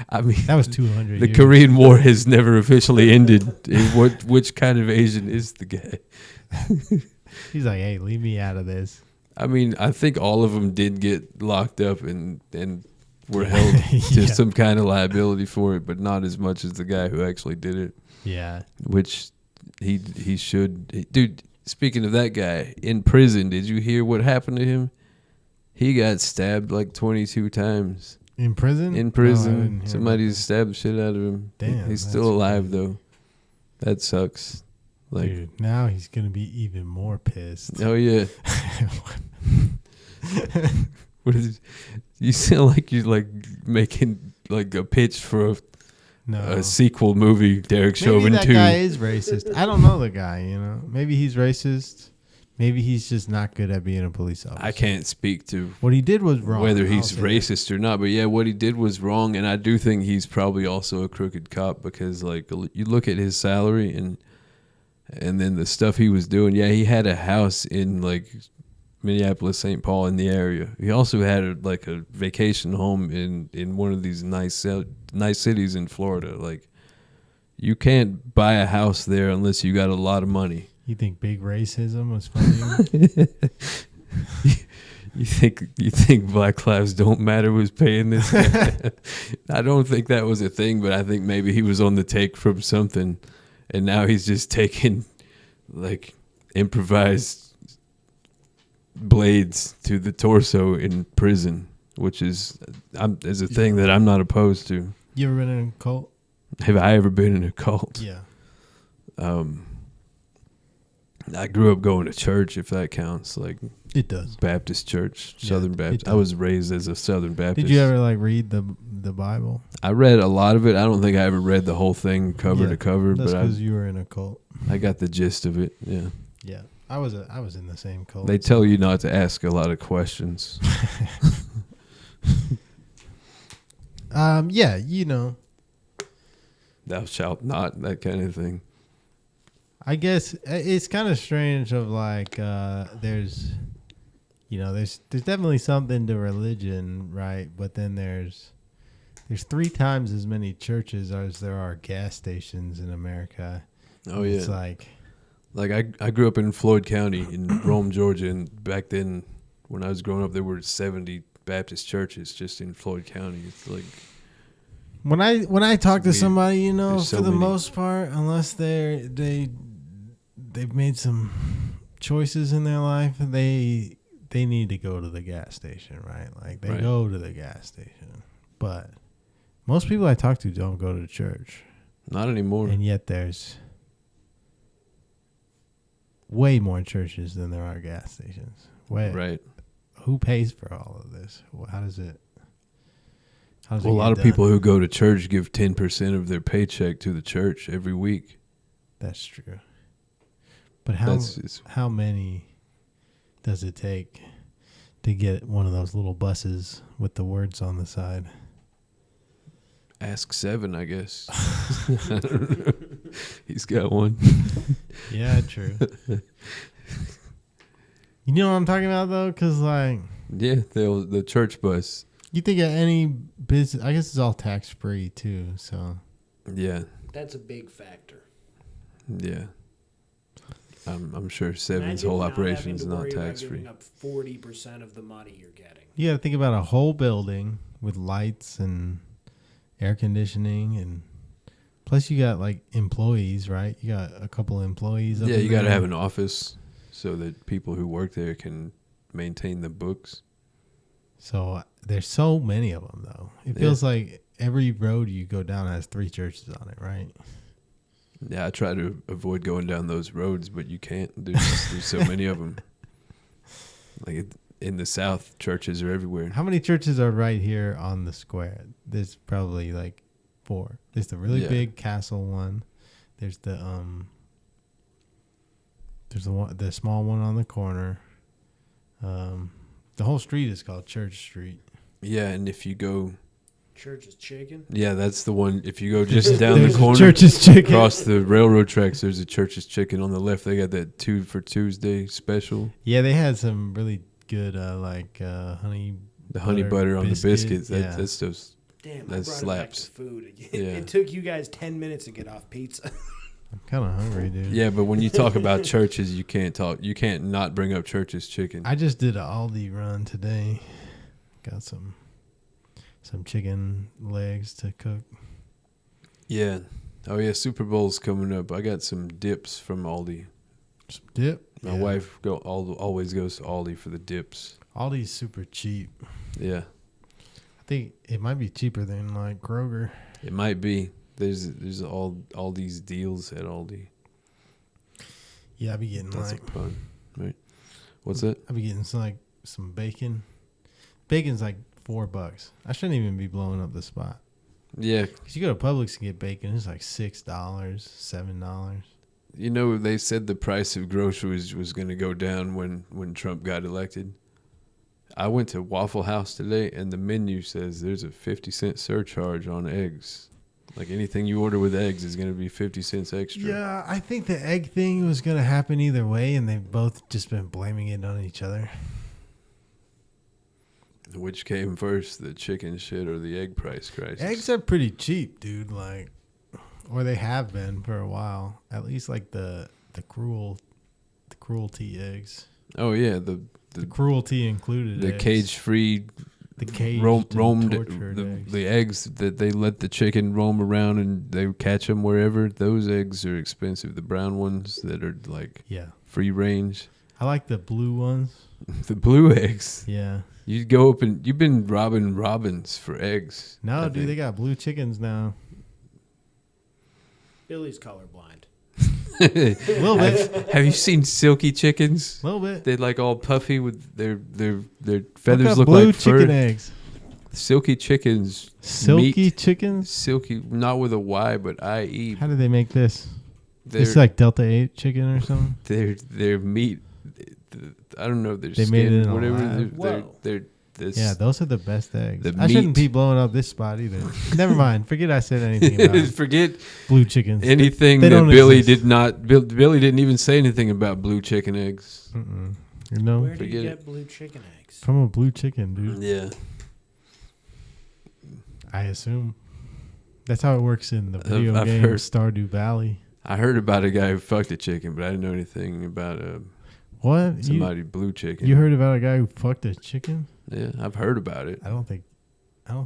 I mean, that was 200. the years. Korean War has never officially ended. Which kind of Asian is the guy? He's like, hey, leave me out of this. I mean, I think all of them did get locked up and were held to Yeah. some kind of liability for it, but not as much as the guy who actually did it. Yeah. Which he should. Dude, speaking of that guy in prison, did you hear what happened to him? He got stabbed like 22 times. In prison? In Oh, I prison, didn't hear somebody about stabbed the shit out of him. Damn, He's that's still alive crazy. though. That sucks. that. Like, Dude, now he's going to be even more pissed. oh yeah. What is? You sound like you're like making like a pitch for No. a sequel movie. Derek Maybe Chauvin that 2. guy is racist. I don't know the guy, Maybe he's racist. Maybe he's just not good at being a police officer. I can't speak to What he did was wrong. whether I'll he's say racist or not, but yeah, what he did was wrong, and I do think he's probably also a crooked cop because, like, you look at his salary and then the stuff he was doing. Yeah, he had a house in like Minneapolis, St. Paul, in the area. He also had a vacation home in one of these nice cities in Florida. Like, you can't buy a house there unless you got a lot of money. You think big racism was funny? You think Black Lives Don't Matter was paying this guy? I don't think that was a thing, but I think maybe he was on the take from something, and now he's just taking like improvised blades to the torso in prison, which is a thing that I'm not opposed to. You ever been in a cult? Have I ever been in a cult? Yeah. I grew up going to church, if that counts, like It does. Baptist church, Yeah, Southern it Baptist. I does. was raised as a Southern Baptist. Did you ever like read the Bible? I read a lot of it. I don't think I ever read the whole thing cover to cover, That's but because you were in a cult. I got the gist of it. Yeah. Yeah. I was in the same cult. They tell you not to ask a lot of questions. Yeah, you know. Thou shalt not, that kind of thing. I guess it's kind of strange of like there's definitely something to religion, right? But then there's 3 times as many churches as there are gas stations in America. Oh, yeah. It's like I grew up in Floyd County in Rome, Georgia, and back then when I was growing up there were 70 Baptist churches just in Floyd County. It's like when I talk to weird. somebody, you know, There's so for the many. most part, unless they've made some choices in their life, they need to go to the gas station, right? Like they Right. go to the gas station. But most people I talk to don't go to church. not anymore. And yet there's way more churches than there are gas stations. Right. Who pays for all of this? How does it Well, a lot of people who go to church give 10% of their paycheck to the church every week. That's true. But how many does it take to get one of those little buses with the words on the side? Ask 7, I guess. He's got one. Yeah, true. You know what I'm talking about though? Because like, Yeah, the church bus. you think of any business, I guess it's all tax free too. So Yeah, That's a big factor. yeah. I'm sure Seven's Imagine whole not operation having is to not worry about tax free. giving up 40% of the money you're getting. you got to think about a whole building with lights and air conditioning, and plus you got like employees, right? You got a couple of employees. Yeah, up you in got to there. have an office so that people who work there can maintain the books. So there's so many of them, though. It Yeah. feels like every road you go down has 3 churches on it, right? Yeah, I try to avoid going down those roads, but you can't. There's so many of them. Like in the South, churches are everywhere. How many churches are right here on the square? There's probably like 4. There's the really Yeah. big castle one. There's the the small one on the corner. The whole street is called Church Street. Yeah, and if you go, Church is chicken. yeah, that's the one. If you go just down the There's corner, Church's Chicken. across the railroad tracks, there's a Church's Chicken on the left. They got that 2 for Tuesday special. Yeah, they had some really good honey. The honey butter on the biscuits. That's just Damn, That I brought slaps. it back to food. Yeah. It took you guys 10 minutes to get off pizza. I'm kind of hungry, dude. yeah. But when you talk about churches, you can't not bring up Church's Chicken. I just did an Aldi run today. Got some chicken legs to cook. Yeah. Oh yeah, Super Bowl's coming up. I got some dips from Aldi. Some dip. My wife always goes to Aldi for the dips. Aldi's super cheap. Yeah, I think it might be cheaper than like Kroger. it might be. There's all these deals at Aldi. Yeah, I be getting That's like fun, right? What's that? I be getting some bacon. Bacon's like $4. I shouldn't even be blowing up the spot. Yeah, Cause you go to Publix and get bacon, it's like $6, $7. You know, they said the price of groceries was going to go down when Trump got elected. I went to Waffle House today, and the menu says there's a 50-cent surcharge on eggs. Like anything you order with eggs is going to be 50 cents extra. Yeah, I think the egg thing was going to happen either way, and they've both just been blaming it on each other. Which came first, the chicken shit or the egg price crisis? Eggs are pretty cheap, dude. Like, or they have been for a while. At least like the cruelty eggs. Oh yeah, the cruelty included. The eggs. cage-free. The caged roamed eggs. the eggs that they let the chicken roam around and they catch them wherever. Those eggs are expensive. The brown ones that are like free range. I like the blue ones. The blue eggs. Yeah. You go up and you've been robbing Robins for eggs. No, dude, they got blue chickens now. Billy's colorblind. A little bit. Have you seen silky chickens? A little bit. They're like all puffy with their feathers look blue like fur. chicken eggs. Silky chickens. Silky chickens? Silky, not with a Y, but I-E. How do they make this? It's like Delta 8 chicken or something? Their meat, I don't know, their they skin, made it in whatever. Yeah, those are the best eggs. The I shouldn't be blowing up this spot either. Never mind. Forget I said anything about Forget blue chickens. anything They that don't Billy exist. did not. Billy didn't even say anything about blue chicken eggs. Mm-mm. You know? Where do you Forget get blue chicken eggs? From a blue chicken, dude. Yeah. I assume. That's how it works in the video I've game heard. Stardew Valley. I heard about a guy who fucked a chicken, but I didn't know anything about What? somebody blue chicken. You heard about a guy who fucked a chicken? Yeah, I've heard about it. I don't think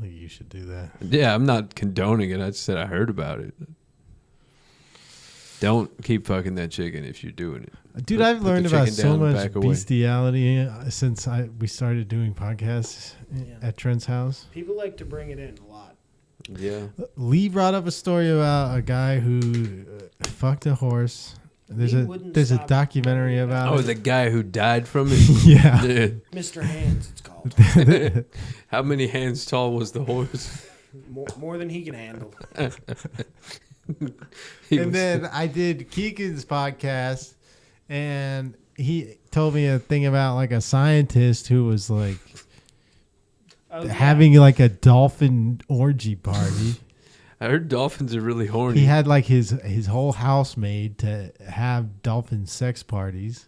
you should do that. Yeah, I'm not condoning it. I just said I heard about it. Don't keep fucking that chicken if you're doing it. Dude, Put I've the learned about chicken so down and much back away. bestiality since we started doing podcasts at Trent's house. People like to bring it in a lot. Yeah. Lee brought up a story about a guy who fucked a horse. There's Lee a wouldn't documentary stop about Oh, it. the guy who died from it? Yeah. Mr. Hands, it's called. How many hands tall was the horse? More than he can handle. And then I did Keegan's podcast, and he told me a thing about like a scientist who was like having like a dolphin orgy party. I heard dolphins are really horny. He had like his whole house made to have dolphin sex parties.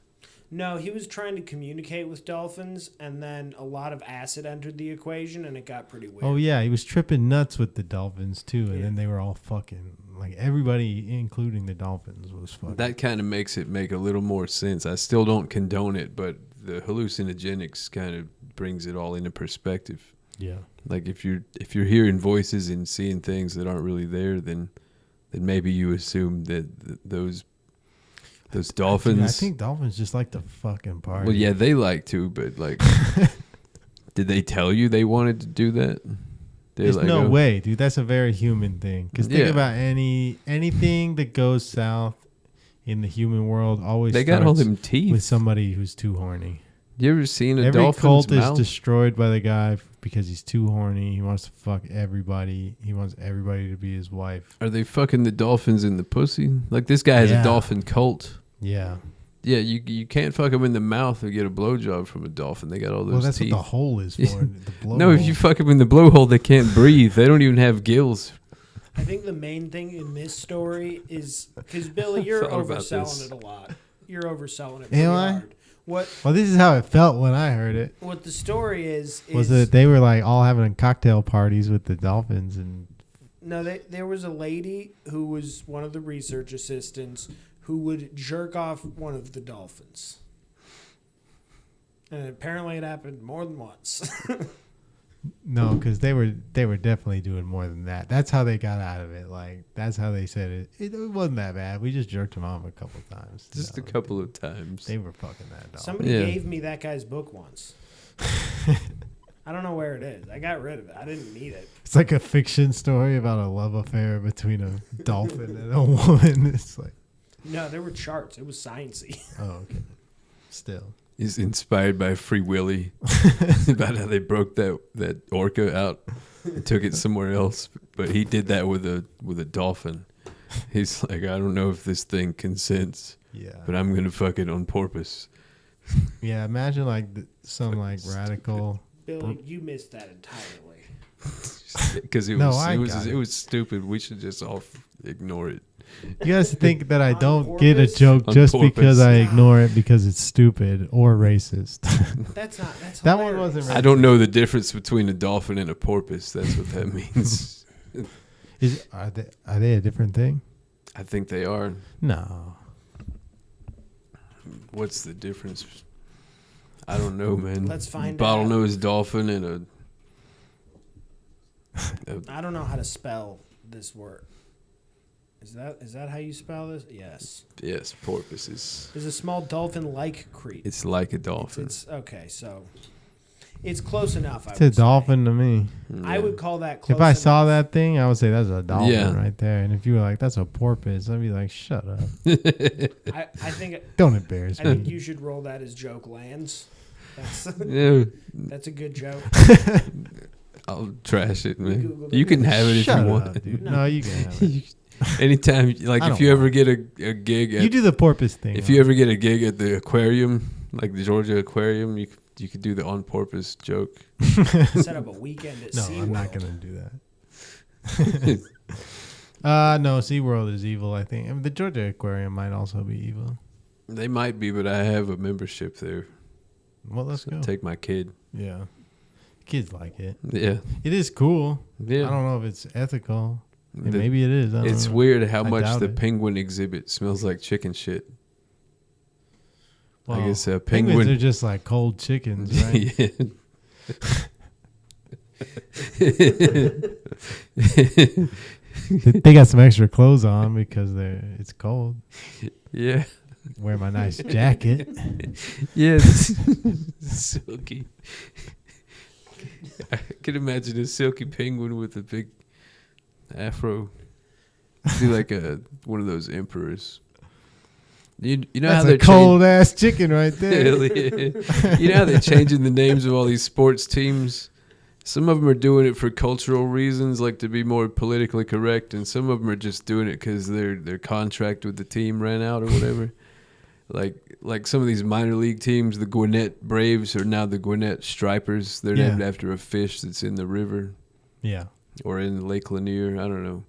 No, he was trying to communicate with dolphins, and then a lot of acid entered the equation, and it got pretty weird. Oh yeah, he was tripping nuts with the dolphins too, and then they were all fucking. Like everybody, including the dolphins, was fucking. That kind of makes it make a little more sense. I still don't condone it, but the hallucinogenics kind of brings it all into perspective. Yeah. Like if you're hearing voices and seeing things that aren't really there, then maybe you assume that those dolphins. Dude, I think dolphins just like to fucking party. Well, yeah, they like to, but like, did they tell you they wanted to do that? There's like, no way, dude. That's a very human thing. Because think Yeah. about anything that goes south in the human world always They got all starts them teeth. with somebody who's too horny. You ever seen a Every dolphin's cult mouth? is destroyed by the guy because he's too horny. He wants to fuck everybody. He wants everybody to be his wife. Are they fucking the dolphins in the pussy? Like this guy has Yeah. a dolphin cult. Yeah. Yeah, you can't fuck him in the mouth and get a blowjob from a dolphin. They got all those Well, that's teeth. what the hole is for. The blowhole. No, if you fuck them in the blowhole, they can't breathe. They don't even have gills. I think the main thing in this story is because Billy, you're Thought about overselling this. it a lot. You're overselling it pretty Am I? hard. Well, this is how it felt when I heard it. what the story is Was that they were like all having cocktail parties with the dolphins and no, there was a lady who was one of the research assistants who would jerk off one of the dolphins. And apparently it happened more than once. no, because they were definitely doing more than that. That's how they got out of it. Like that's how they said it. It wasn't that bad. We just jerked them off a couple times. Just a couple of times. They were fucking that dolphin. Somebody Yeah. gave me that guy's book once. I don't know where it is. I got rid of it. I didn't need it. It's like a fiction story about a love affair between a dolphin and a woman. It's like, No, there were charts. It was sciencey. oh, okay. Still. He's inspired by Free Willy about how they broke that orca out and took it somewhere else. But he did that with a dolphin. He's like, I don't know if this thing consents, Yeah. but I'm gonna fuck it on porpoise. Yeah, imagine like some like radical. Billy, you missed that entirely. Because it No, was I it was got it it. was stupid. We should just all ignore it. You guys think that I On don't get a purpose? joke On just purpose. because I ignore it because it's stupid or racist. That's That one hilarious. wasn't I don't know the difference between a dolphin and a porpoise. That's what that means. Are they a different thing? I think they are. No. What's the difference? I don't know, man. Let's find out. Bottlenose dolphin and a I don't know how to spell this word. Is that how you spell this? Yes. yes, porpoise is. There's a small dolphin-like creature. It's like a dolphin. It's okay, so it's close enough. It's a dolphin to me. I would call that close If I enough. saw that thing, I would say that's a dolphin Yeah. right there. And if you were like, that's a porpoise, I'd be like, shut up. I think Don't embarrass I think me. you should roll that as joke lands. Yeah, That's a good joke. I'll trash it, man. Googled You it. can have it if Shut you up, want. dude. No, you can have it. Anytime, like I if don't you ever want get a gig at You do the porpoise thing. if you ever get a gig at the aquarium, like the Georgia Aquarium, you could do the on porpoise joke. Set up a weekend at No, SeaWorld. I'm not going to do that. No, SeaWorld is evil, I think. I mean, the Georgia Aquarium might also be evil. They might be, but I have a membership there. Well, let's So go. take my kid. Yeah. Kids like it. Yeah, It is cool. yeah. I don't know if it's ethical. And The- maybe it is. I don't It's know. weird how I much doubt the it. penguin exhibit smells like chicken shit. Well, I guess a penguins penguin. are just like cold chickens, right? Yeah. They got some extra clothes on because it's cold. Yeah. Wear my nice jacket. Yes. Silky. I could imagine a silky penguin with a big afro. Be like one of those emperors. You know how That's they're a cold ass chicken right there. Hell yeah. You know how they're changing the names of all these sports teams? Some of them are doing it for cultural reasons, like to be more politically correct, and some of them are just doing it because their contract with the team ran out or whatever. Like some of these minor league teams, the Gwinnett Braves are now the Gwinnett Stripers. They're Yeah. named after a fish that's in the river Yeah. or in Lake Lanier. I don't know.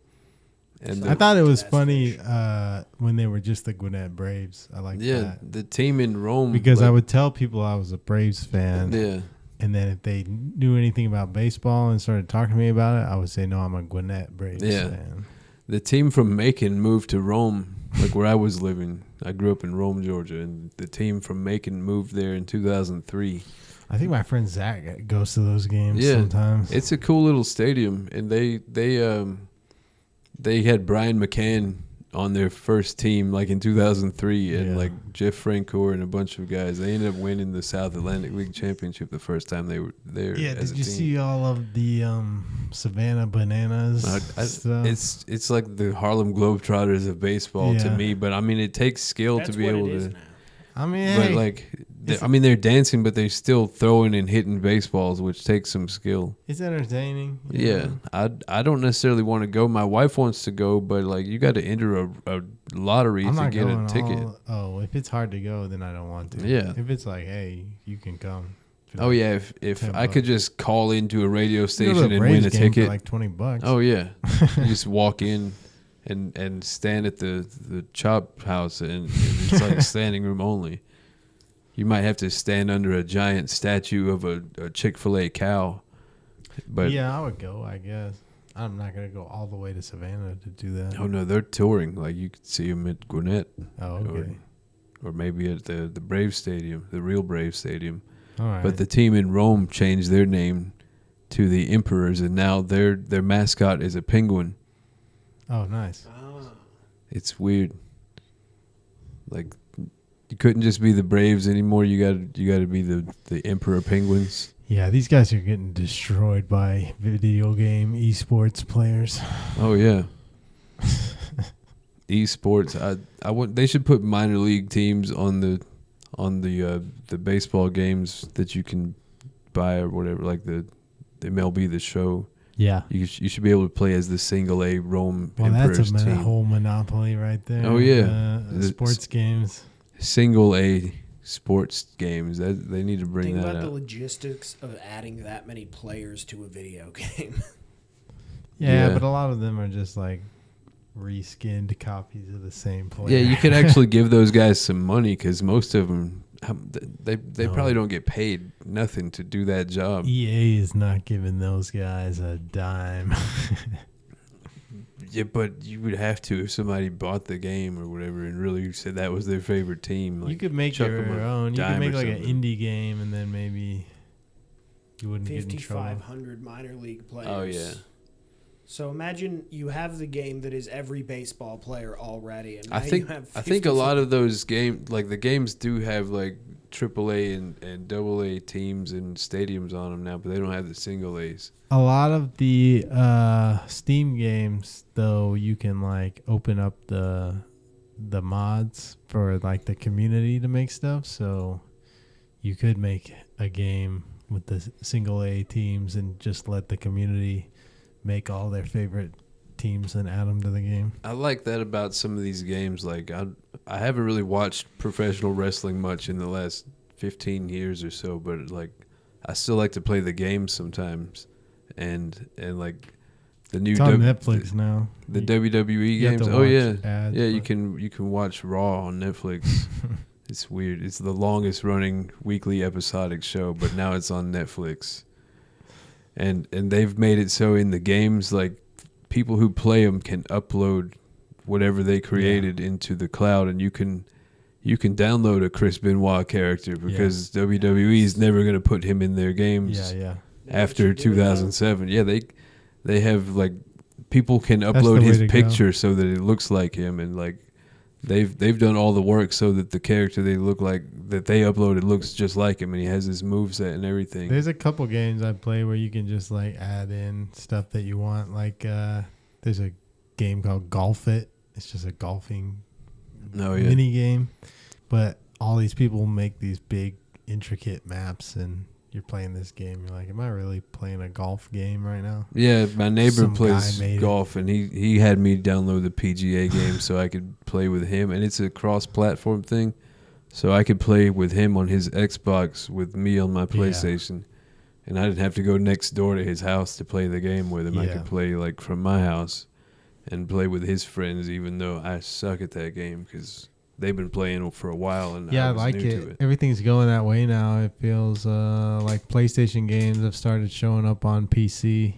And I thought it was That's funny fish. when they were just the Gwinnett Braves. I like yeah, that. the team in Rome. Because I like- would tell people I was a Braves fan. Yeah. And then if they knew anything about baseball and started talking to me about it, I would say, no, I'm a Gwinnett Braves Yeah. fan. The team from Macon moved to Rome, like where I was living. I grew up in Rome, Georgia, and the team from Macon moved there in 2003. I think my friend Zach goes to those games Yeah. sometimes. It's a cool little stadium, and they had Brian McCann on their first team, like in 2003, and Yeah. like Jeff Francoeur and a bunch of guys. They ended up winning the South Atlantic League Championship the first time they were there. Yeah, as did a you team. see all of the Savannah Bananas stuff? It's like the Harlem Globetrotters of baseball to Yeah. me, but I mean it takes skill That's to be what able it is to. now. I mean, But hey, like, it's- they're dancing, but they're still throwing and hitting baseballs, which takes some skill. it's entertaining. you Yeah, know? I don't necessarily want to go. My wife wants to go, but like you got to enter a lottery I'm to not get going a ticket. if it's hard to go, then I don't want to. Yeah. If it's like, hey, you can come. for Oh like yeah, if $10 I could just call into a radio You go to station the and Braves win a game for ticket. like $20. Oh yeah, you just walk in and stand at the chop house, and it's like standing room only. You might have to stand under a giant statue of a Chick-fil-A cow. But yeah, I would go, I guess. I'm not going to go all the way to Savannah to do that. oh no, they're touring. Like you could see them at Gwinnett, Oh, okay. or maybe at the Brave Stadium, the real Brave Stadium. All right. But the team in Rome changed their name to the Emperors, and now their mascot is a penguin. oh, nice. Ah. It's weird. Like you couldn't just be the Braves anymore. You got to be the Emperor Penguins. Yeah, these guys are getting destroyed by video game esports players. Oh yeah. Esports. I want. They should put minor league teams on the baseball games that you can buy or whatever, like the MLB The Show. Yeah. You should be able to play as the single A Rome Well, Emperor's that's a team. whole monopoly right there. Oh, yeah. Sports games. Single A sports games. They need to bring Think that about the out. logistics of adding that many players to a video game. Yeah, Yeah. but a lot of them are just like reskinned copies of the same player. Yeah, you could actually give those guys some money because most of them, they No. probably don't get paid nothing to do that job. EA is not giving those guys a dime. Yeah, but you would have to if somebody bought the game or whatever and really said that was their favorite team. Like, you could make chuck your 'em a own. You could dime make or like an something. indie game, and then maybe you wouldn't get in trouble. 5,500 minor league players. Oh, yeah. So imagine you have the game that is every baseball player already, and now I think you have I think a 50 lot of those games, like the games, do have like AAA and AA teams and stadiums on them now, but they don't have the single A's. A lot of the Steam games, though, you can like open up the mods for like the community to make stuff. So you could make a game with the single A teams and just let the community make all their favorite teams and add them to the game. I like that about some of these games. Like I haven't really watched professional wrestling much in the last 15 years or so, but like I still like to play the games sometimes, and like the new It's on Netflix now. the You- WWE you have games. to Oh watch yeah, ads, yeah. You but- can watch Raw on Netflix. It's weird. It's the longest running weekly episodic show, but now it's on Netflix. And they've made it so in the games, like people who play them can upload whatever they created into the cloud, and you can download a Chris Benoit character because WWE is never going to put him in their games Yeah. after 2007. Yeah, they have like people can the upload way his to go. picture so that it looks like him, and like they've done all the work so that the character they look like that they uploaded looks just like him, and he has his moveset and everything. There's a couple games I play where you can just like add in stuff that you want. Like there's a game called Golf It. It's just a golfing mini game, but all these people make these big intricate maps, and you're playing this game. You're like, am I really playing a golf game right now? Yeah, my neighbor Some plays guy made it. golf, and he had me download the PGA game so I could play with him, and it's a cross-platform thing, so I could play with him on his Xbox with me on my PlayStation, and I didn't have to go next door to his house to play the game with him. I Yeah. could play like from my house and play with his friends, even though I suck at that game because they've been playing for a while, and Yeah, I I was like new it. to it. Everything's going that way now. It feels like PlayStation games have started showing up on PC.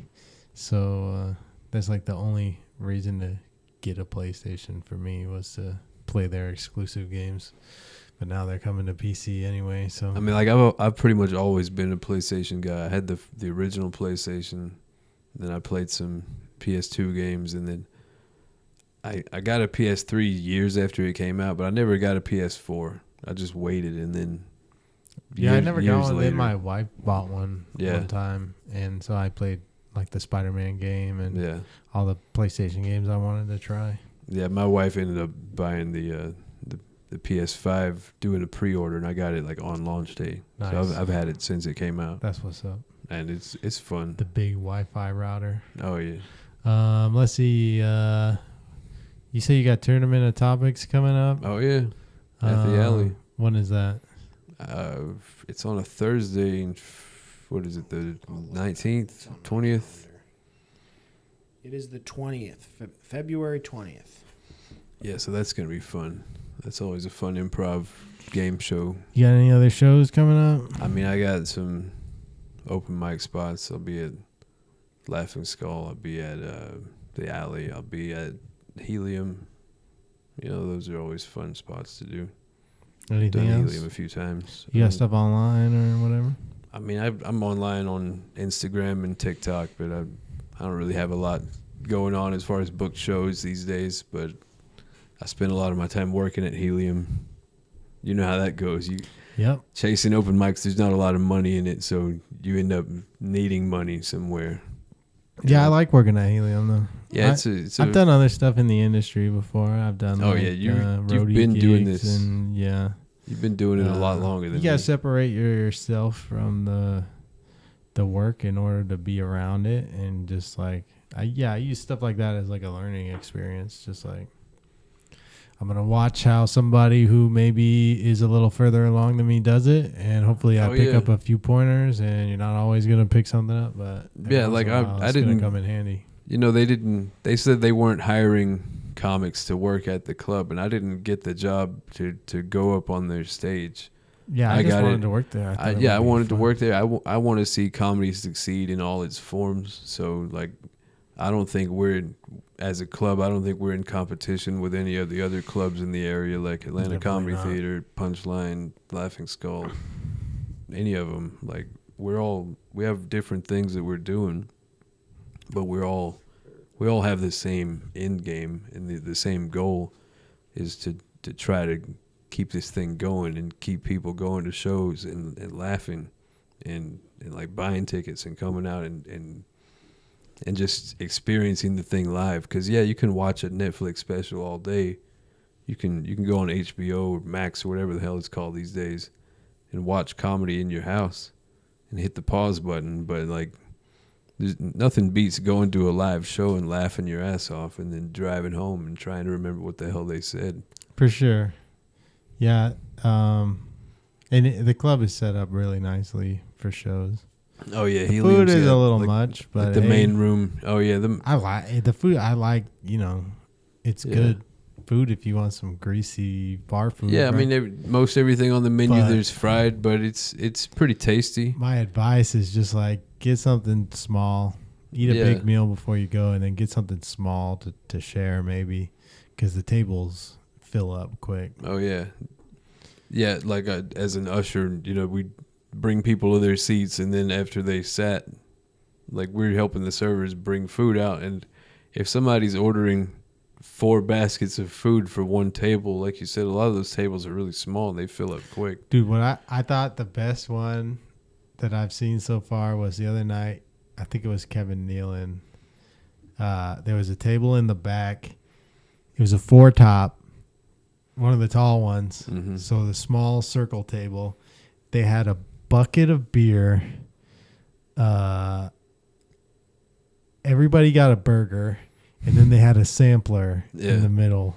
So that's like the only reason to get a PlayStation for me was to play their exclusive games. But now they're coming to PC anyway. So I mean, like I've pretty much always been a PlayStation guy. I had the original PlayStation, then I played some PS2 games, and then I got a PS3 years after it came out, but I never got a PS4. I just waited, and then I never got years one. later. Then my wife bought one Yeah. one time, and so I played like the Spider-Man game and Yeah, all the PlayStation games I wanted to try. yeah. My wife ended up buying the PS5, doing a pre-order, and I got it like on launch day. Nice. So I've had it since it came out, That's what's up. and it's fun. The big Wi-Fi router. Oh yeah. Let's see. You say you got Tournament of Topics coming up? Oh yeah. At the alley. When is that? It's on a Thursday. What is it? The 19th, 20th. It is the 20th, February 20th. Yeah, so that's gonna be fun. That's always a fun improv game show. You got any other shows coming up? I mean, I got some open mic spots. I'll be at Laughing Skull. I'll be at the alley. I'll be at Helium. You know, those are always fun spots to do. Anything Done else? Helium a few times. You got stuff online or whatever? I mean, I'm online on Instagram and TikTok, but I don't really have a lot going on as far as booked shows these days. But I spend a lot of my time working at Helium. You know how that goes. You Yep. chasing open mics. There's not a lot of money in it, so you end up needing money somewhere. Yeah, I like working at Helium though. Yeah, I've done other stuff in the industry before. I've done. Oh, like, yeah, you've roadie been doing gigs this. and yeah. You've been doing it a lot longer than you gotta me. separate yourself from the work in order to be around it, and just like I use stuff like that as like a learning experience. Just like I'm gonna watch how somebody who maybe is a little further along than me does it, and hopefully I pick up a few pointers. And you're not always gonna pick something up, but like I didn't come in handy. They said they weren't hiring comics to work at the club, and I didn't get the job to go up on their stage. Yeah, I just wanted to work there. I wanted to work there. I want to see comedy succeed in all its forms. So like, I don't think as a club, I don't think we're in competition with any of the other clubs in the area, like Atlanta Comedy Theater, Punchline, Laughing Skull, any of them. Like we have different things that we're doing, but we all have the same end game, and the same goal is to try to keep this thing going and keep people going to shows and laughing and like buying tickets and coming out and just experiencing the thing live. Because you can watch a Netflix special all day. You can go on HBO or Max or whatever the hell it's called these days and watch comedy in your house and hit the pause button. But like, there's nothing beats going to a live show and laughing your ass off and then driving home and trying to remember what the hell they said. For sure. Yeah. And the club is set up really nicely for shows. Oh yeah, the food is a little much, but like the main room. Oh yeah, I like the food. I like, it's good food if you want some greasy bar food. Yeah, right? I mean most everything on the menu there's fried, but it's pretty tasty. My advice is just like get something small, eat a big meal before you go, and then get something small to share maybe, because the tables fill up quick. Oh yeah, yeah. Like as an usher, we bring people to their seats, and then after they sat, like we're helping the servers bring food out, and if somebody's ordering 4 baskets of food for one table, like you said, a lot of those tables are really small and they fill up quick. Dude, what I thought the best one that I've seen so far was the other night. I think it was Kevin Nealon. There was a table in the back. It was a 4-top, one of the tall ones. Mm-hmm. So the small circle table, they had a bucket of beer. Everybody got a burger, and then they had a sampler in the middle.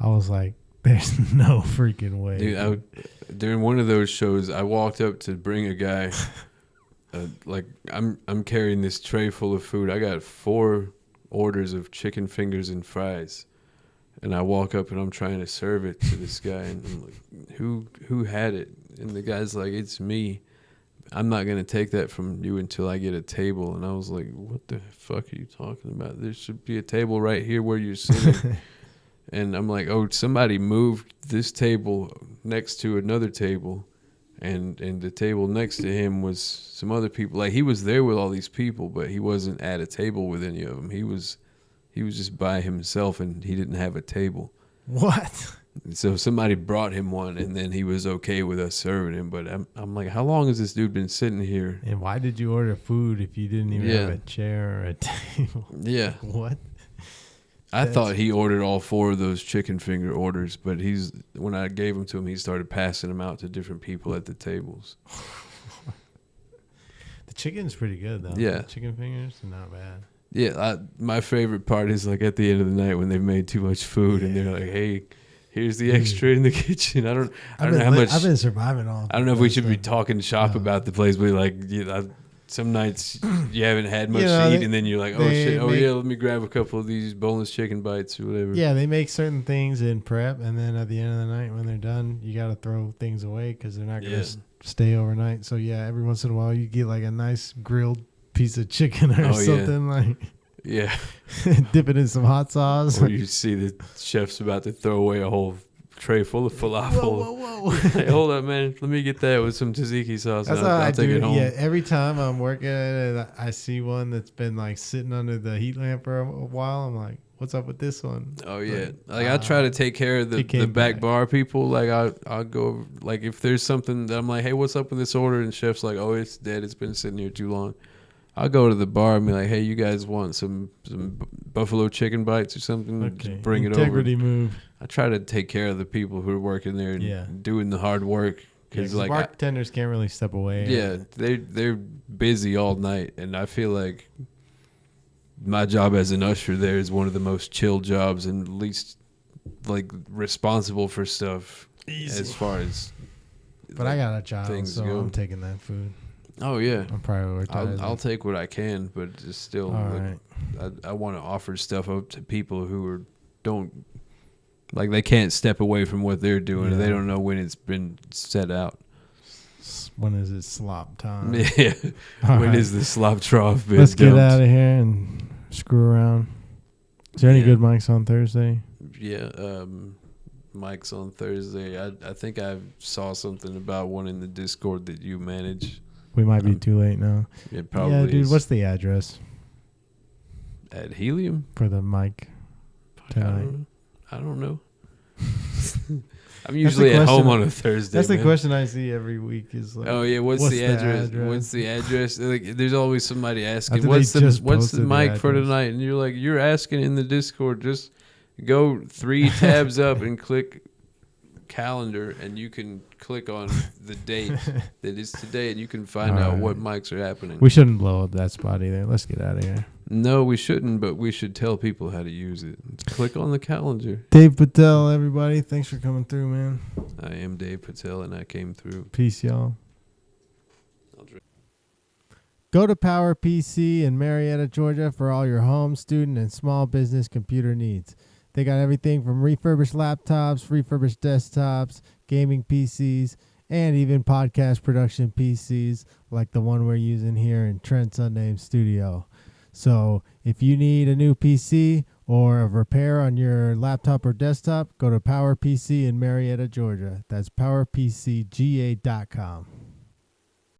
I was like, there's no freaking way. Dude, during one of those shows, I walked up to bring a guy. Like I'm carrying this tray full of food. I got 4 orders of chicken fingers and fries, and I walk up and I'm trying to serve it to this guy, and I'm like, who had it? And the guy's like, it's me. I'm not gonna take that from you until I get a table. And I was like, what the fuck are you talking about? There should be a table right here where you're sitting. And I'm like, oh, somebody moved this table next to another table, and the table next to him was some other people. Like, he was there with all these people, but he wasn't at a table with any of them. He was just by himself, and he didn't have a table. What? So somebody brought him one, and then he was okay with us serving him. But I'm like, how long has this dude been sitting here? And why did you order food if you didn't even have a chair or a table? Yeah. What? I thought he ordered all 4 of those chicken finger orders, but when I gave them to him, he started passing them out to different people at the tables. The chicken's pretty good, though. Yeah. The chicken fingers are not bad. Yeah, my favorite part is like at the end of the night when they've made too much food and they're like, "Hey, here's the extra in the kitchen." I don't know how much. I've been surviving off. I don't know if we should be talking shop about the place, but like, some nights you haven't had much to eat, and then you're like, "Oh shit! Oh yeah, let me grab a couple of these boneless chicken bites or whatever." Yeah, they make certain things in prep, and then at the end of the night when they're done, you got to throw things away because they're not going to stay overnight. So yeah, every once in a while you get like a nice grilled piece of chicken or something like. Yeah. Dip it in some hot sauce. Or you see the chef's about to throw away a whole tray full of falafel. Whoa. Hey, hold up, man. Let me get that with some tzatziki sauce. That's how I take do it home. Yeah, every time I'm working and I see one that's been like sitting under the heat lamp for a while, I'm like, what's up with this one? Oh, yeah. Like I try to take care of the back bar people. Like I'll go, like if there's something that I'm like, hey, what's up with this order? And chef's like, oh, it's dead. It's been sitting here too long. I'll go to the bar and be like, hey, you guys want some buffalo chicken bites or something? Okay. Just bring it over. Integrity move. I try to take care of the people who are working there and doing the hard work. because like bartenders can't really step away. Yeah, they're busy all night, and I feel like my job as an usher there is one of the most chill jobs and least like responsible for stuff as far as. But I got a child, so go. I'm taking that food. Oh yeah, I'm prioritizing. I'll take what I can, but just still, right. I want to offer stuff up to people who don't like they can't step away from what they're doing. And they don't know when it's been set out. When is it slop time? Yeah, when is the slop trough been Let's get dumped? out of here and screw around. Is there any good mics on Thursday? Yeah, mics on Thursday. I think I saw something about one in the Discord that you manage. We might be too late now. It probably yeah, dude. is. What's the address At Helium for the mic tonight? I don't know. I'm usually at home on a Thursday. That's the question I see every week. Is like, oh yeah, what's the address? What's the address? Like, there's always somebody asking, what's the mic for tonight? And you're like, you're asking in the Discord. Just go 3 tabs up and click calendar, and you can click on the date that is today, and you can find out what mics are happening. We shouldn't blow up that spot either. Let's get out of here. No, we shouldn't, but we should tell people how to use it. Click on the calendar. Dave Patel, everybody. Thanks for coming through, man. I am Dave Patel, and I came through. Peace, y'all. Go to PowerPC in Marietta, Georgia for all your home, student, and small business computer needs. They got everything from refurbished laptops, refurbished desktops, gaming PCs, and even podcast production PCs like the one we're using here in Trent's unnamed studio. So if you need a new PC or a repair on your laptop or desktop, go to PowerPC in Marietta, Georgia. That's PowerPCGA.com.